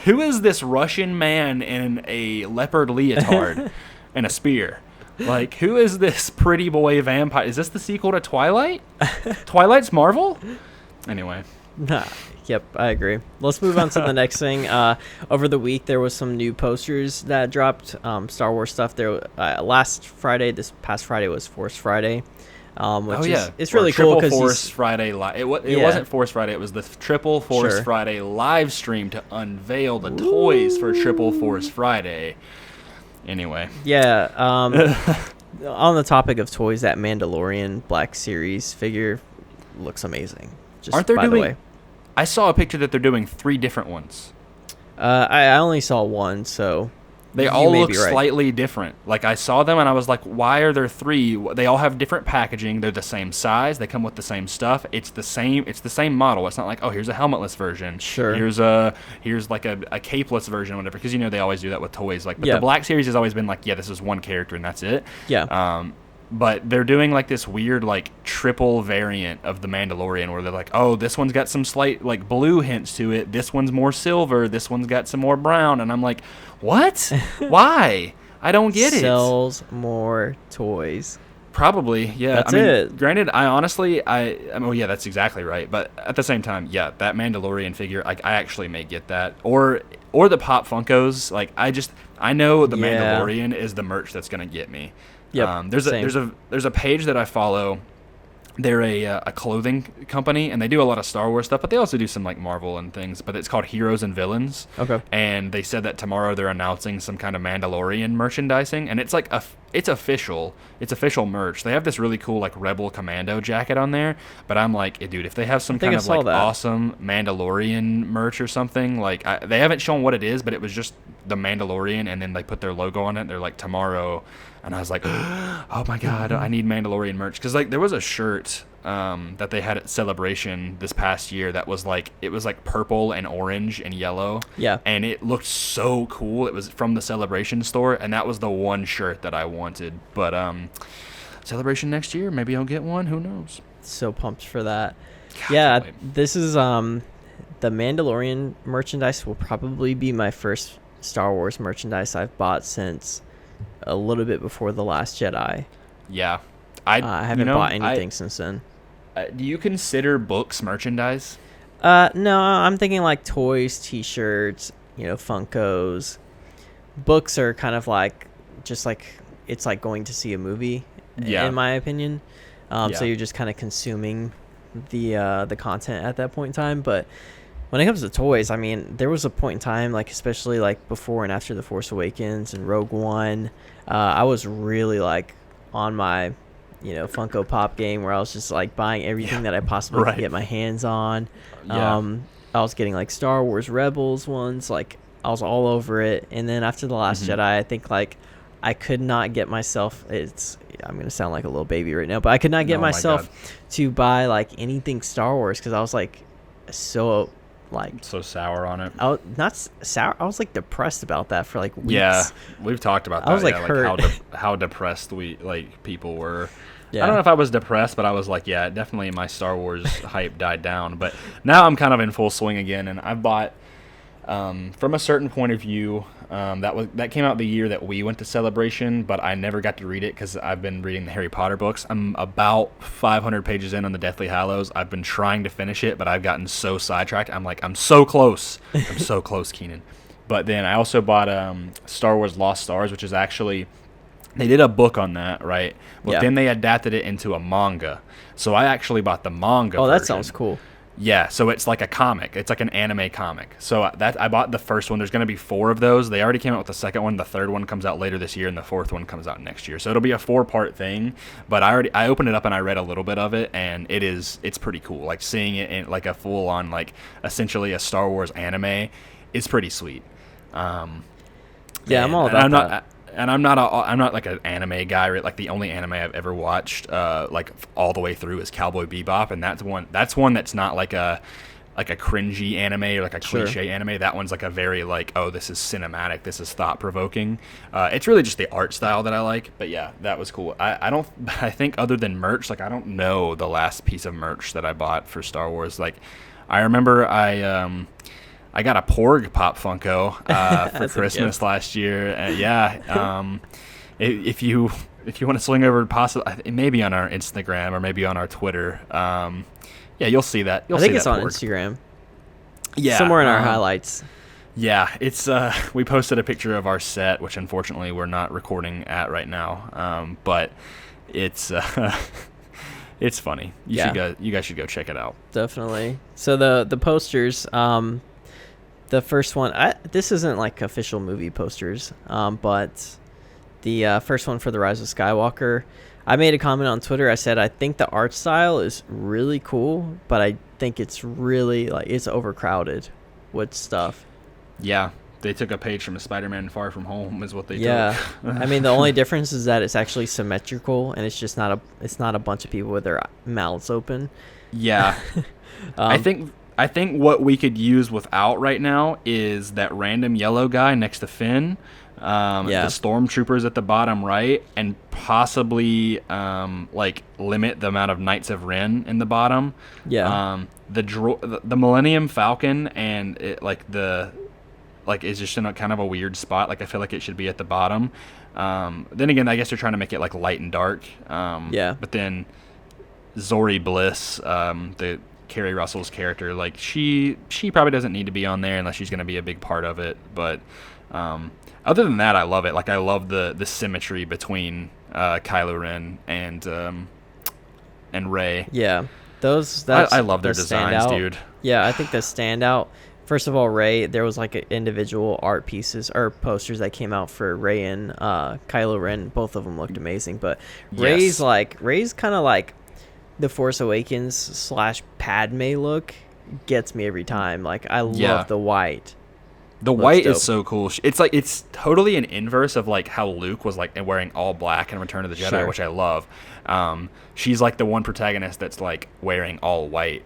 Who is this Russian man in a leopard leotard? And a spear. Who is this pretty boy vampire? Is this the sequel to Twilight? Twilight's Marvel? Anyway. Yep, I agree. Let's move on to the next thing. Over the week, there was some new posters that dropped, Star Wars stuff. There, this past Friday was Force Friday. It's really cool because Force Friday it wasn't Force Friday, it was the Triple Force Friday live stream to unveil the toys for Triple Force Friday. Anyway. Yeah. On the topic of toys, that Mandalorian Black Series figure looks amazing. The way. I saw a picture that they're doing 3 different ones. I only saw one, so They all look slightly different. Like, I saw them and I was like, why are there 3? They all have different packaging. They're the same size. They come with the same stuff. It's the same model. It's not like, oh, here's a helmetless version. Sure. Here's like a capeless version or whatever. Because, they always do that with toys. Like, but the Black Series has always been like, yeah, this is one character and that's it. Yeah. But they're doing like this weird like triple variant of the Mandalorian where they're like, oh, this one's got some slight like blue hints to it. This one's more silver. This one's got some more brown. And I'm like, what? Why? I don't get it. Sells more toys. Probably, yeah. That's it. Granted, oh yeah, that's exactly right. But at the same time, yeah, that Mandalorian figure, like I actually may get that, or the Pop Funkos. Like I know the Mandalorian is the merch that's gonna get me. Yep. There's a page that I follow. They're a clothing company, and they do a lot of Star Wars stuff, but they also do some like Marvel and things. But it's called Heroes and Villains. Okay. And they said that tomorrow they're announcing some kind of Mandalorian merchandising, and it's like it's official merch. They have this really cool like Rebel Commando jacket on there, but I'm like, dude, if they have some kind of like awesome Mandalorian merch or something, like they haven't shown what it is, but it was just the Mandalorian, and then they put their logo on it. They're like tomorrow. And I was like, oh my God, I need Mandalorian merch. Because like there was a shirt that they had at Celebration this past year that was like, it was like purple and orange and yellow. Yeah. And it looked so cool. It was from the Celebration store. And that was the one shirt that I wanted. But Celebration next year, maybe I'll get one. Who knows? So pumped for that. God, yeah, this is the Mandalorian merchandise will probably be my first Star Wars merchandise I've bought since a little bit before The Last Jedi. Yeah. I haven't bought anything since then. Do you consider books merchandise? No, I'm thinking like toys, t-shirts, Funkos. Books are kind of like, just like, it's like going to see a movie, in my opinion. So you're just kind of consuming the content at that point in time. But when it comes to toys, I mean, there was a point in time, like especially like before and after The Force Awakens and Rogue One, I was really like on my, Funko Pop game where I was just like buying everything that I possibly could get my hands on. I was getting like Star Wars Rebels ones, like I was all over it. And then after The Last Jedi, I think like I could not get myself, I'm going to sound like a little baby right now, but I could not get myself to buy like anything Star Wars because I was like so sour on it. Not sour. I was like depressed about that for like weeks. Yeah, we've talked about that. I was like hurt. How depressed people were. Yeah. I don't know if I was depressed, but I was like, yeah, definitely my Star Wars hype died down. But now I'm kind of in full swing again, and I bought from a certain point of view. That came out the year that we went to Celebration, but I never got to read it because I've been reading the Harry Potter books. I'm about 500 pages in on the Deathly Hallows. I've been trying to finish it, but I've gotten so sidetracked. I'm like, I'm so close. I'm so close, Keenan. But then I also bought Star Wars Lost Stars, which is actually, they did a book on that, right? But then they adapted it into a manga. So I actually bought the manga version. That sounds cool. Yeah, so it's like a comic. It's like an anime comic. So I bought the first one. There's going to be 4 of those. They already came out with the second one. The third one comes out later this year, and the 4th one comes out next year. So it'll be a 4-part thing. But I opened it up and I read a little bit of it, and it's pretty cool. Like seeing it in like a full on like essentially a Star Wars anime is pretty sweet. I'm all about that. And I'm not like an anime guy. Right? Like the only anime I've ever watched, like all the way through, is Cowboy Bebop, and that's one that's not like a cringy anime or like a cliche anime. That one's like a very like, oh, this is cinematic, this is thought provoking. It's really just the art style that I like. But yeah, that was cool. I think other than merch, like I don't know the last piece of merch that I bought for Star Wars. Like I remember I got a Porg Pop Funko for Christmas last year. If you want to swing over, possibly maybe on our Instagram or maybe on our Twitter, you'll see that. I think it's on Instagram. Yeah, somewhere in our highlights. Yeah, it's we posted a picture of our set, which unfortunately we're not recording at right now. But it's it's funny. You guys should go check it out. Definitely. So the posters. The first one, this isn't like official movie posters, but the first one for The Rise of Skywalker, I made a comment on Twitter. I said, I think the art style is really cool, but I think it's really like it's overcrowded with stuff. Yeah, they took a page from a Spider-Man Far From Home is what they took. I mean, the only difference is that it's actually symmetrical, and it's just not a bunch of people with their mouths open. Yeah. I think what we could use without right now is that random yellow guy next to Finn, the stormtroopers at the bottom right, and possibly like limit the amount of Knights of Ren in the bottom. Yeah. The Millennium Falcon and it, is just in a kind of a weird spot. Like I feel like it should be at the bottom. Then again, I guess they're trying to make it like light and dark. But then Zori Bliss, the Kerry Russell's character, like she probably doesn't need to be on there unless she's going to be a big part of it. But other than that, I love it. Like I love the symmetry between Kylo Ren and Rey. Yeah, I love their designs, dude. Yeah, I think the standout. First of all, Rey, there was like individual art pieces or posters that came out for Rey and Kylo Ren. Both of them looked amazing, but Rey's kind of like the Force Awakens / Padme look gets me every time. Like I love the white. The white is so cool. It's totally an inverse of like how Luke was like wearing all black in Return of the Jedi, which I love. She's like the one protagonist that's like wearing all white.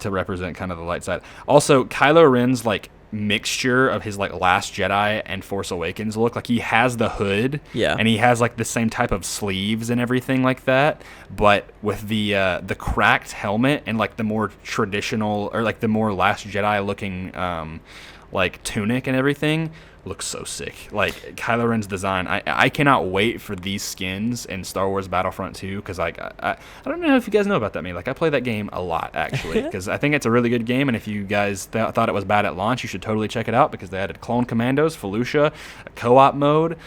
To represent kind of the light side. Also, Kylo Ren's like mixture of his like Last Jedi and Force Awakens look, like he has the hood, and he has like the same type of sleeves and everything like that, but with the cracked helmet and like the more traditional or like the more Last Jedi looking like tunic and everything looks so sick. Like Kylo Ren's design, I cannot wait for these skins in Star Wars Battlefront 2 because like I don't know if you guys know about that. Like I play that game a lot actually because I think it's a really good game, and if you guys thought it was bad at launch, you should totally check it out because they added clone commandos, Felucia, co-op mode,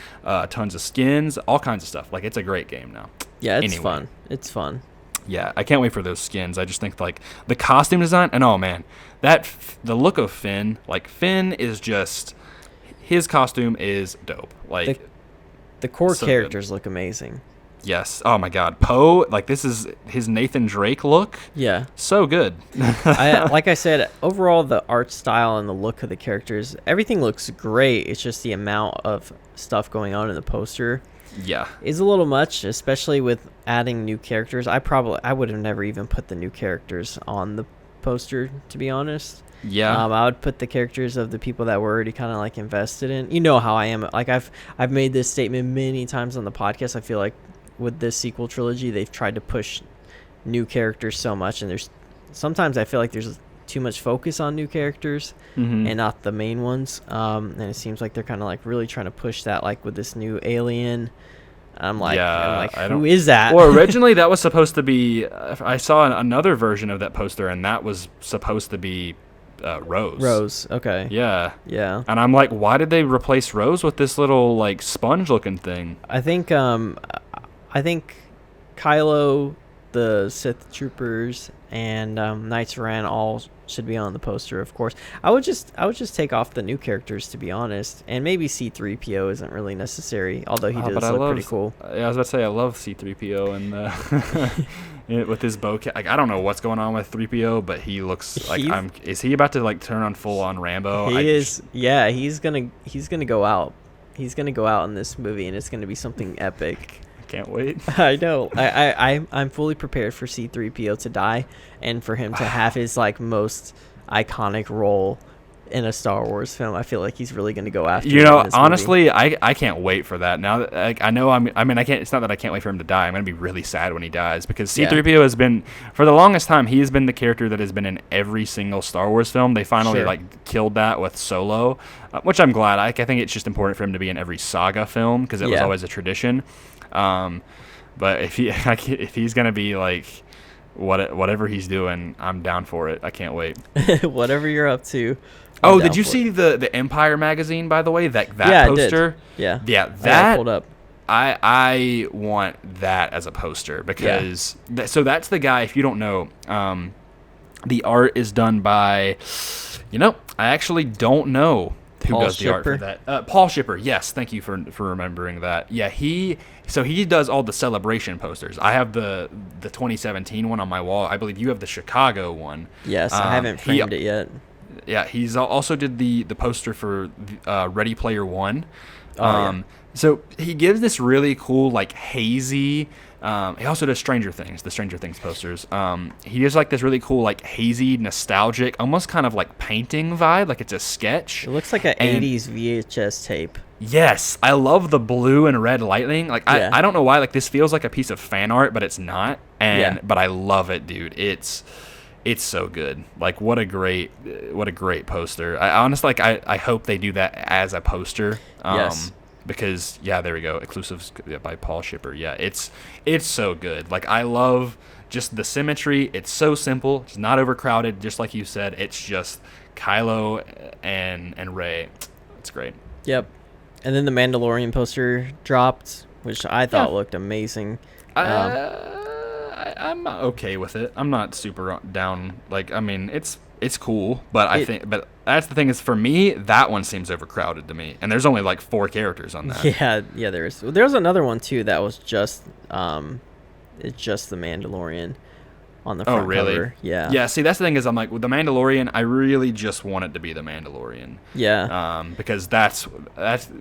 tons of skins, all kinds of stuff. Like it's a great game now. Yeah, it's fun. It's fun. Yeah, I can't wait for those skins. I just think like the costume design, and oh man, the look of Finn, like Finn is just. His costume is dope. Like the core characters look amazing. Yes. Oh my God. Poe, like this is his Nathan Drake look. Yeah. So good. Like I said, overall the art style and the look of the characters, everything looks great. It's just the amount of stuff going on in the poster. Yeah. Is a little much, especially with adding new characters. I would have never even put the new characters on the poster, to be honest. Yeah. I would put the characters of the people that were already kind of like invested in. You know how I am. Like I've made this statement many times on the podcast. I feel like with this sequel trilogy, they've tried to push new characters so much, and sometimes I feel like there's too much focus on new characters and not the main ones. And it seems like they're kind of like really trying to push that, like with this new alien. I'm like, who is that? Well, originally that was supposed to be. I saw another version of that poster, and that was supposed to be. Rose. Okay. Yeah. And I'm like, why did they replace Rose with this little like sponge-looking thing? I think Kylo, the Sith troopers, and Knights of Ren all should be on the poster, of course. I would just take off the new characters, to be honest, and maybe C-3PO isn't really necessary, although he does look pretty cool. Yeah, I was about to say I love C-3PO and. With his bow, like I don't know what's going on with 3PO, but he looks like is he about to like turn on full on Rambo? He is. Yeah, he's gonna go out. He's gonna go out in this movie, and it's gonna be something epic. I can't wait. I know. I'm fully prepared for C-3PO to die, and for him to have his like most iconic role in a Star Wars film. I feel like he's really going to go after. Honestly, I can't wait for that. Now that I know, I can't. It's not that I can't wait for him to die. I'm going to be really sad when he dies because C-3PO has been, for the longest time, he has been the character that has been in every single Star Wars film. They finally killed that with Solo, which I'm glad. I think it's just important for him to be in every saga film because it was always a tradition. But if he's going to be like. Whatever he's doing, I'm down for it. I can't wait. Whatever you're up to. Did you see the Empire magazine, by the way? That poster? Yeah. That pulled up. I want that as a poster because so that's the guy. If you don't know, the art is done by, I actually don't know who does the art for that. Paul Shipper. Yes, thank you for remembering that. Yeah, he does all the Celebration posters. I have the 2017 one on my wall. I believe you have the Chicago one. Yes, I haven't framed it yet. yeah, he's also did the poster for Ready Player One. Yeah. So he gives this really cool, like, hazy. He also does Stranger Things, the Stranger Things posters. He does like this really cool, like, hazy, nostalgic, almost kind of like painting vibe, like it's a sketch. It looks like an 80s VHS tape. Yes, I love the blue and red lightning. Like, Yeah. I don't know why. Like, this feels like a piece of fan art, but it's not. But I love it, dude. It's so good. Like, what a great poster. I honestly, like, I hope they do that as a poster. Yes. Because there we go. Exclusives by Paul Shipper. Yeah, it's so good. Like, I love just the symmetry. It's so simple. It's not overcrowded. Just like you said, it's just Kylo and Rey. It's great. Yep. And then the Mandalorian poster dropped, which I thought looked amazing. I'm okay with it. I'm not super down. Like, I mean, it's cool, but but that's the thing is, for me, that one seems overcrowded to me. And there's only like 4 characters on that. Yeah, there's another one too that was just it's just the Mandalorian on the front cover. Yeah. Yeah, see, that's the thing is, I'm like, with the Mandalorian, I really just want it to be the Mandalorian. Yeah. Because that's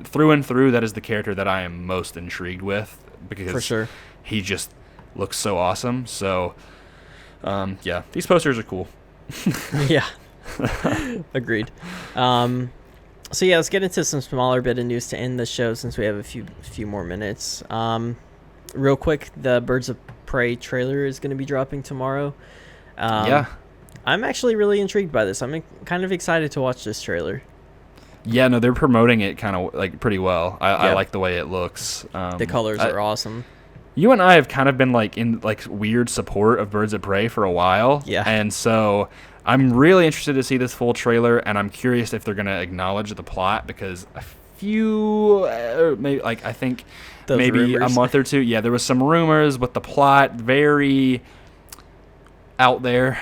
through and through, that is the character that I am most intrigued with, because For sure. he just looks so awesome. So, these posters are cool. Yeah. Agreed. So yeah, let's get into some smaller bit of news to end the show since we have a few more minutes. Real quick, the Birds of Prey trailer is going to be dropping tomorrow. I'm actually really intrigued by this. I'm kind of excited to watch this trailer. Yeah, no, they're promoting it kind of like pretty well. I like the way it looks. The colors are awesome. You and I have kind of been like in like weird support of Birds of Prey for a while. Yeah. And so I'm really interested to see this full trailer, and I'm curious if they're going to acknowledge the plot, because a few, maybe like I think Those maybe rumors. a month or two. Yeah, there was some rumors with the plot, very out there.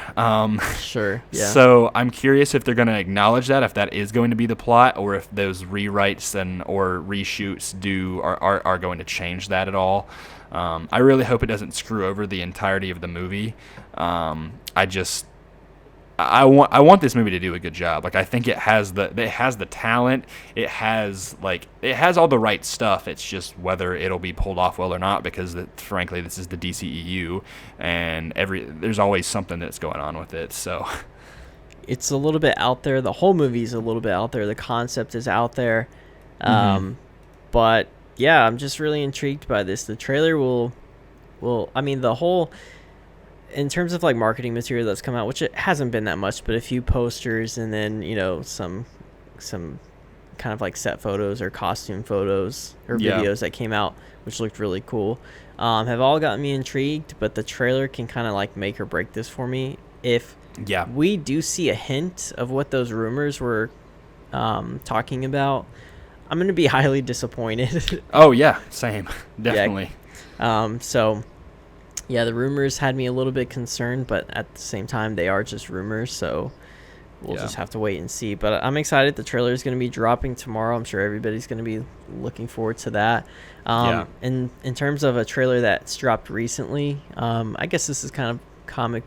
Sure. Yeah. So I'm curious if they're going to acknowledge that, if that is going to be the plot, or if those rewrites or reshoots are going to change that at all. I really hope it doesn't screw over the entirety of the movie. I want this movie to do a good job. Like, I think it has the talent. It has all the right stuff. It's just whether it'll be pulled off well or not, because frankly, this is the DCEU, and there's always something that's going on with it. So it's a little bit out there. The whole movie's a little bit out there. The concept is out there. But yeah, I'm just really intrigued by this. The trailer will I mean, the whole, in terms of like marketing material that's come out, which it hasn't been that much, but a few posters, and then, you know, some kind of like set photos or costume photos or videos that came out, which looked really cool, have all gotten me intrigued. But the trailer can kind of like make or break this for me. If we do see a hint of what those rumors were talking about, I'm going to be highly disappointed. Oh yeah, same. Definitely. So yeah, the rumors had me a little bit concerned, but at the same time, they are just rumors, so we'll just have to wait and see. But I'm excited. The trailer is going to be dropping tomorrow. I'm sure everybody's going to be looking forward to that. And in terms of a trailer that's dropped recently, I guess this is kind of comic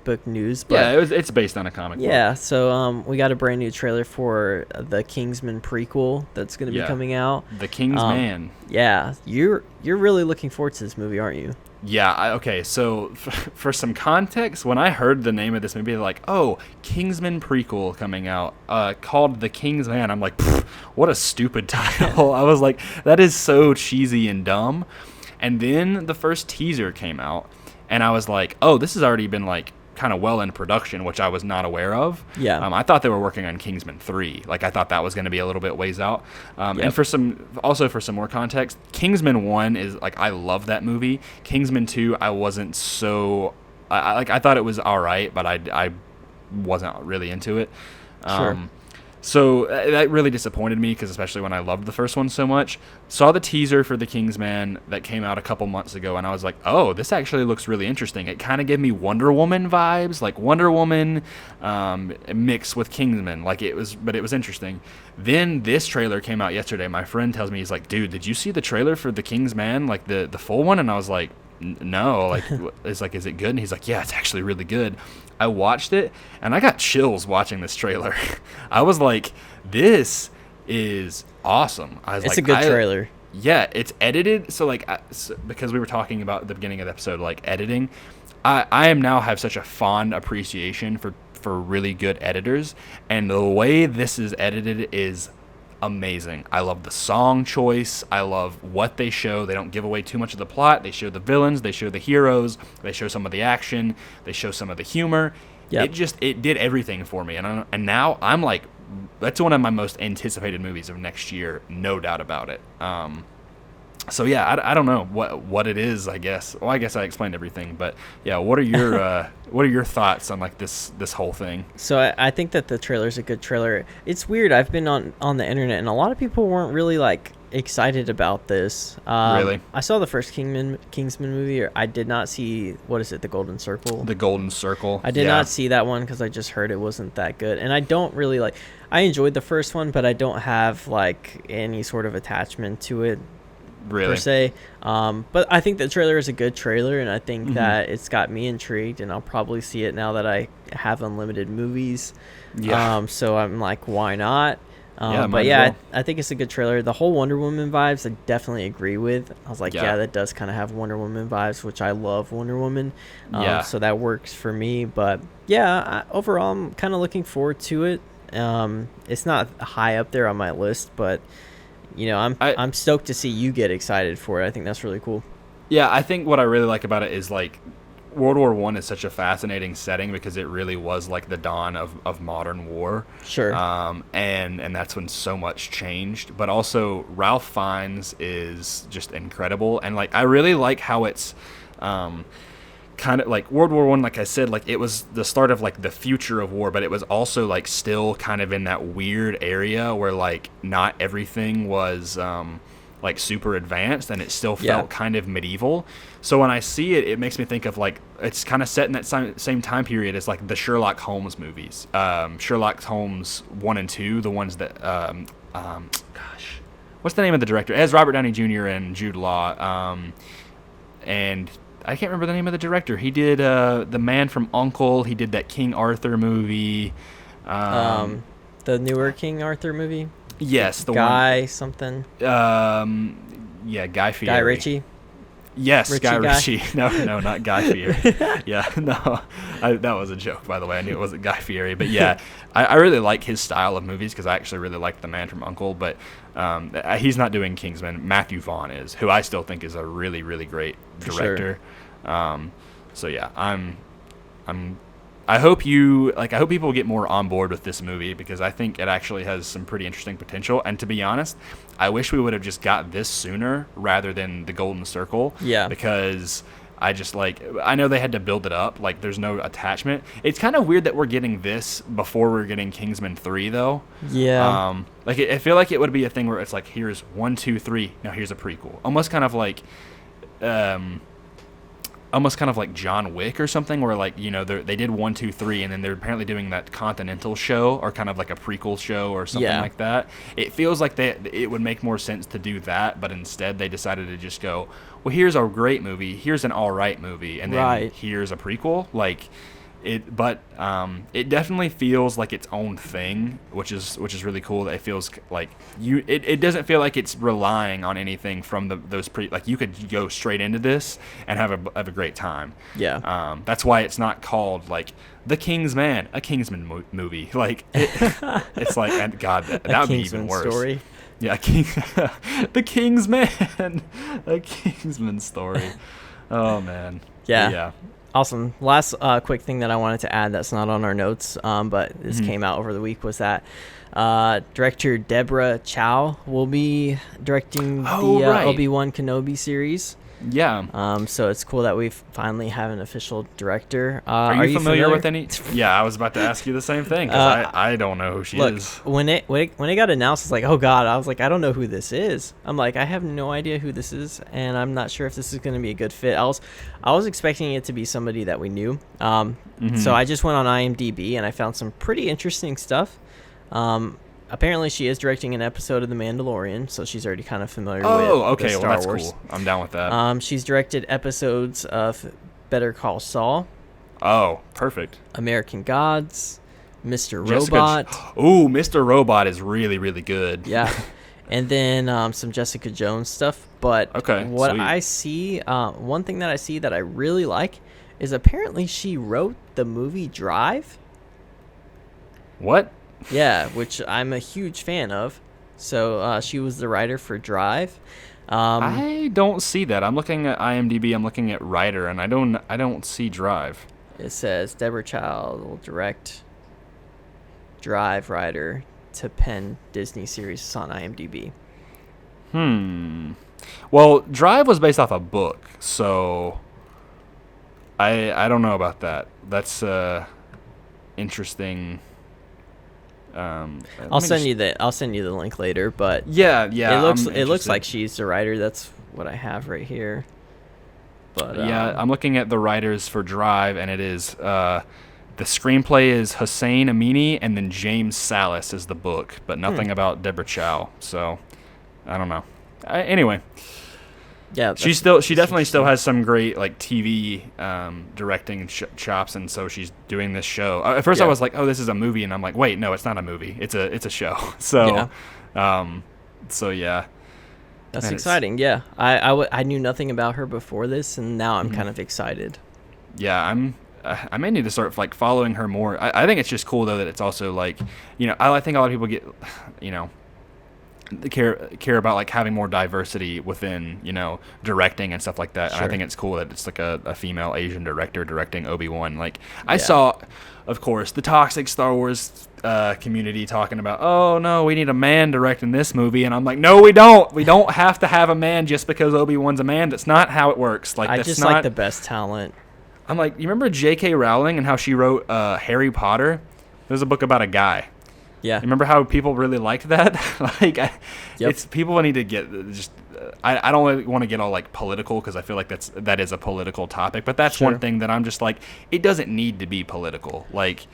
book news. But it's based on a comic book. Yeah, so we got a brand new trailer for the Kingsman prequel that's going to be coming out. The Kingsman. Yeah, you're really looking forward to this movie, aren't you? Yeah, okay, so for some context, when I heard the name of this movie, like, oh, Kingsman prequel coming out, called The Kingsman, I'm like, what a stupid title. I was like, that is so cheesy and dumb. And then the first teaser came out, and I was like, oh, this has already been, like, kind of well in production, which I was not aware of. Yeah. I thought they were working on Kingsman 3. Like, I thought that was going to be a little bit ways out. And for some more context, Kingsman 1 is, like, I love that movie. Kingsman 2, I wasn't so... I thought it was all right, but I wasn't really into it. Sure. So that really disappointed me, because especially when I loved the first one so much. Saw the teaser for the Kingsman that came out a couple months ago, and I was like, oh, this actually looks really interesting. It kind of gave me Wonder Woman vibes, like Wonder Woman mixed with Kingsman. But it was interesting. Then this trailer came out yesterday. My friend tells me, he's like, dude, did you see the trailer for the Kingsman, like the full one? And I was like, no, like, it's like, is it good? And he's like, yeah, it's actually really good. I watched it, and I got chills watching this trailer. I was like, this is awesome. It's a good trailer. Yeah, it's edited. So, like, because we were talking about at the beginning of the episode, like, editing, I am now have such a fond appreciation for really good editors, and the way this is edited is amazing. I love the song choice. I love what they show. They don't give away too much of the plot. They show the villains. They show the heroes. They show some of the action. They show some of the humor. Yep. It did everything for me, and now I'm like, that's one of my most anticipated movies of next year, no doubt about it. So yeah, I don't know what it is. I guess. Well, I guess I explained everything, but yeah, what are your thoughts on like this whole thing? So I think that the trailer's a good trailer. It's weird. I've been on the internet, and a lot of people weren't really like excited about this. Really? I saw the first Kingsman movie. I did not see, what is it, The Golden Circle? The Golden Circle. I did not see that one because I just heard it wasn't that good, and I don't really like. I enjoyed the first one, but I don't have like any sort of attachment to it. Really? Per se. But I think the trailer is a good trailer, and I think that it's got me intrigued, and I'll probably see it now that I have unlimited movies. Yeah. So I'm like, why not? But yeah, well. I think it's a good trailer. The whole Wonder Woman vibes, I definitely agree with. I was like, yeah that does kind of have Wonder Woman vibes, which I love Wonder Woman. So that works for me. But yeah, overall, I'm kind of looking forward to it. It's not high up there on my list, but you know, I'm stoked to see you get excited for it. I think that's really cool. Yeah, I think what I really like about it is like World War I is such a fascinating setting because it really was like the dawn of modern war. Sure. And that's when so much changed. But also Ralph Fiennes is just incredible, and like I really like how it's kind of like World War I, like I said, like it was the start of like the future of war, but it was also like still kind of in that weird area where like not everything was like super advanced, and it still felt kind of medieval. So when I see it, it makes me think of like it's kind of set in that same time period as like the Sherlock Holmes movies, Sherlock Holmes 1 and 2, the ones that gosh, what's the name of the director? It has Robert Downey Jr. and Jude Law, and I can't remember the name of the director. He did The Man from U.N.C.L.E. He did that King Arthur movie. The newer King Arthur movie? Yes. The Guy one, something? Yeah, Guy Fieri. Guy Ritchie? Yes, Guy Ritchie. No, not Guy Fieri. Yeah, no. That was a joke, by the way. I knew it wasn't Guy Fieri. But yeah, I really like his style of movies because I actually really like The Man from U.N.C.L.E. But he's not doing Kingsman. Matthew Vaughn is, who I still think is a really, really great director. Sure. So yeah, I hope people get more on board with this movie because I think it actually has some pretty interesting potential. And to be honest, I wish we would have just got this sooner rather than the Golden Circle. Yeah. Because I know they had to build it up. Like, there's no attachment. It's kind of weird that we're getting this before we're getting Kingsman 3, though. Yeah. I feel like it would be a thing where it's like, here's 1, 2, 3. Now here's a prequel. Almost kind of like John Wick or something, where like, you know, they did 1, 2, 3, and then they're apparently doing that Continental show or kind of like a prequel show or something like that. It feels like it would make more sense to do that, but instead they decided to just go, well, here's a great movie, here's an all right movie, and then here's a prequel. Like it, but it definitely feels like its own thing, which is really cool. That it feels like it doesn't feel like it's relying on anything from those like you could go straight into this and have a great time. Yeah. That's why it's not called like The Kingsman, a Kingsman movie. Like it's like, and God, that would be even worse. Story. Yeah, the Kingsman, a Kingsman story. Oh man. Yeah. Awesome. Last quick thing that I wanted to add that's not on our notes, but this came out over the week, was that director Deborah Chow will be directing the Obi-Wan Kenobi series. Yeah. So it's cool that we finally have an official director. Are you familiar with any? Yeah, I was about to ask you the same thing because I don't know who she is. When it got announced, it's like, oh God, I was like, I don't know who this is. I'm like, I have no idea who this is, and I'm not sure if this is going to be a good fit. I was expecting it to be somebody that we knew. So I just went on IMDb and I found some pretty interesting stuff. apparently she is directing an episode of The Mandalorian, so she's already kind of familiar with okay, Star well, that's Wars. cool. I'm down with that. She's directed episodes of Better Call Saul. Oh, perfect. American Gods, Mr. Robot. Ooh, Mr. Robot is really, really good. Yeah. And then some Jessica Jones stuff. But what sweet. I see, one thing that I see that I really like is apparently she wrote the movie Drive. What? Yeah, which I'm a huge fan of. So she was the writer for Drive. I don't see that. I'm looking at IMDb. I'm looking at writer, and I don't see Drive. It says Deborah Chow will direct Drive writer to pen Disney series. It's on IMDb. Well, Drive was based off a book, so I don't know about that. That's interesting. I'll send you the link later, but yeah. It looks like she's the writer. That's what I have right here. But yeah, I'm looking at the writers for Drive, and it is the screenplay is Hussein Amini, and then James Salas is the book, but nothing about Deborah Chow. So I don't know. Anyway, yeah, she definitely still has some great like TV directing chops, and so she's doing this show. At first, I was like, "Oh, this is a movie," and I'm like, "Wait, no, it's not a movie. It's a show." So, yeah. That's exciting. Yeah, I knew nothing about her before this, and now I'm kind of excited. Yeah, I may need to start like following her more. I think it's just cool though that it's also like, I think a lot of people get, care about like having more diversity within directing and stuff like that. Sure. And I think it's cool that it's like a female Asian director directing Obi-Wan. Like I saw, of course, the toxic Star Wars community talking about, oh no, we need a man directing this movie, and I'm like, no, we don't. We don't have to have a man just because Obi-Wan's a man. That's not how it works. Like I just like the best talent. I'm like, you remember J.K. Rowling and how she wrote Harry Potter? There's a book about a guy. Yeah. You remember how people really liked that? It's people need to get just. I don't really want to get all like political because I feel like that is a political topic, but that's one thing that I'm just like, it doesn't need to be political. Like,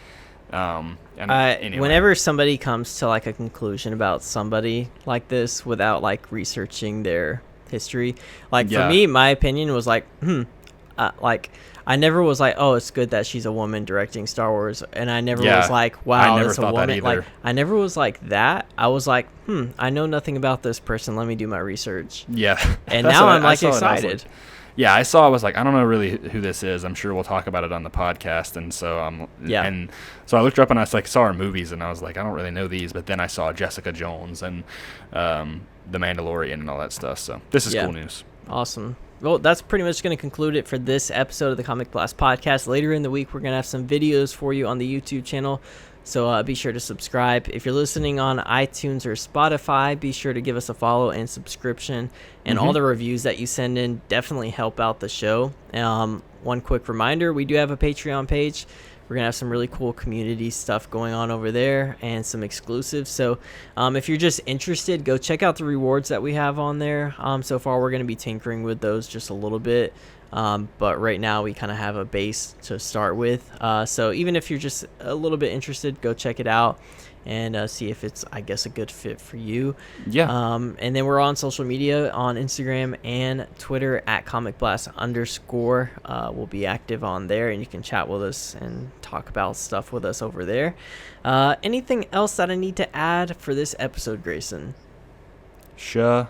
anyway. Whenever somebody comes to like a conclusion about somebody like this without like researching their history, like for me, my opinion was like, like. I never was like, oh, it's good that she's a woman directing Star Wars, and I never was like, wow, that's a woman. Like, I never was like that. I was like, I know nothing about this person. Let me do my research. Yeah, and now I'm like excited. I was like, I don't know really who this is. I'm sure we'll talk about it on the podcast, and so and so I looked her up and I saw her movies, and I was like, I don't really know these, but then I saw Jessica Jones and The Mandalorian and all that stuff. So this is cool news. Awesome. Well, that's pretty much going to conclude it for this episode of the Comic Blast podcast. Later in the week, we're going to have some videos for you on the YouTube channel, so be sure to subscribe. If you're listening on iTunes or Spotify, be sure to give us a follow and subscription, and all the reviews that you send in definitely help out the show. One quick reminder, we do have a Patreon page. We're going to have some really cool community stuff going on over there and some exclusives. So if you're just interested, go check out the rewards that we have on there. So far, we're going to be tinkering with those just a little bit. But right now, we kind of have a base to start with. So even if you're just a little bit interested, go check it out and see if it's, I guess, a good fit for you. Yeah. And then we're on social media on Instagram and Twitter at comicblast_. We'll be active on there, and you can chat with us and talk about stuff with us over there. Anything else that I need to add for this episode, Grayson? Sure.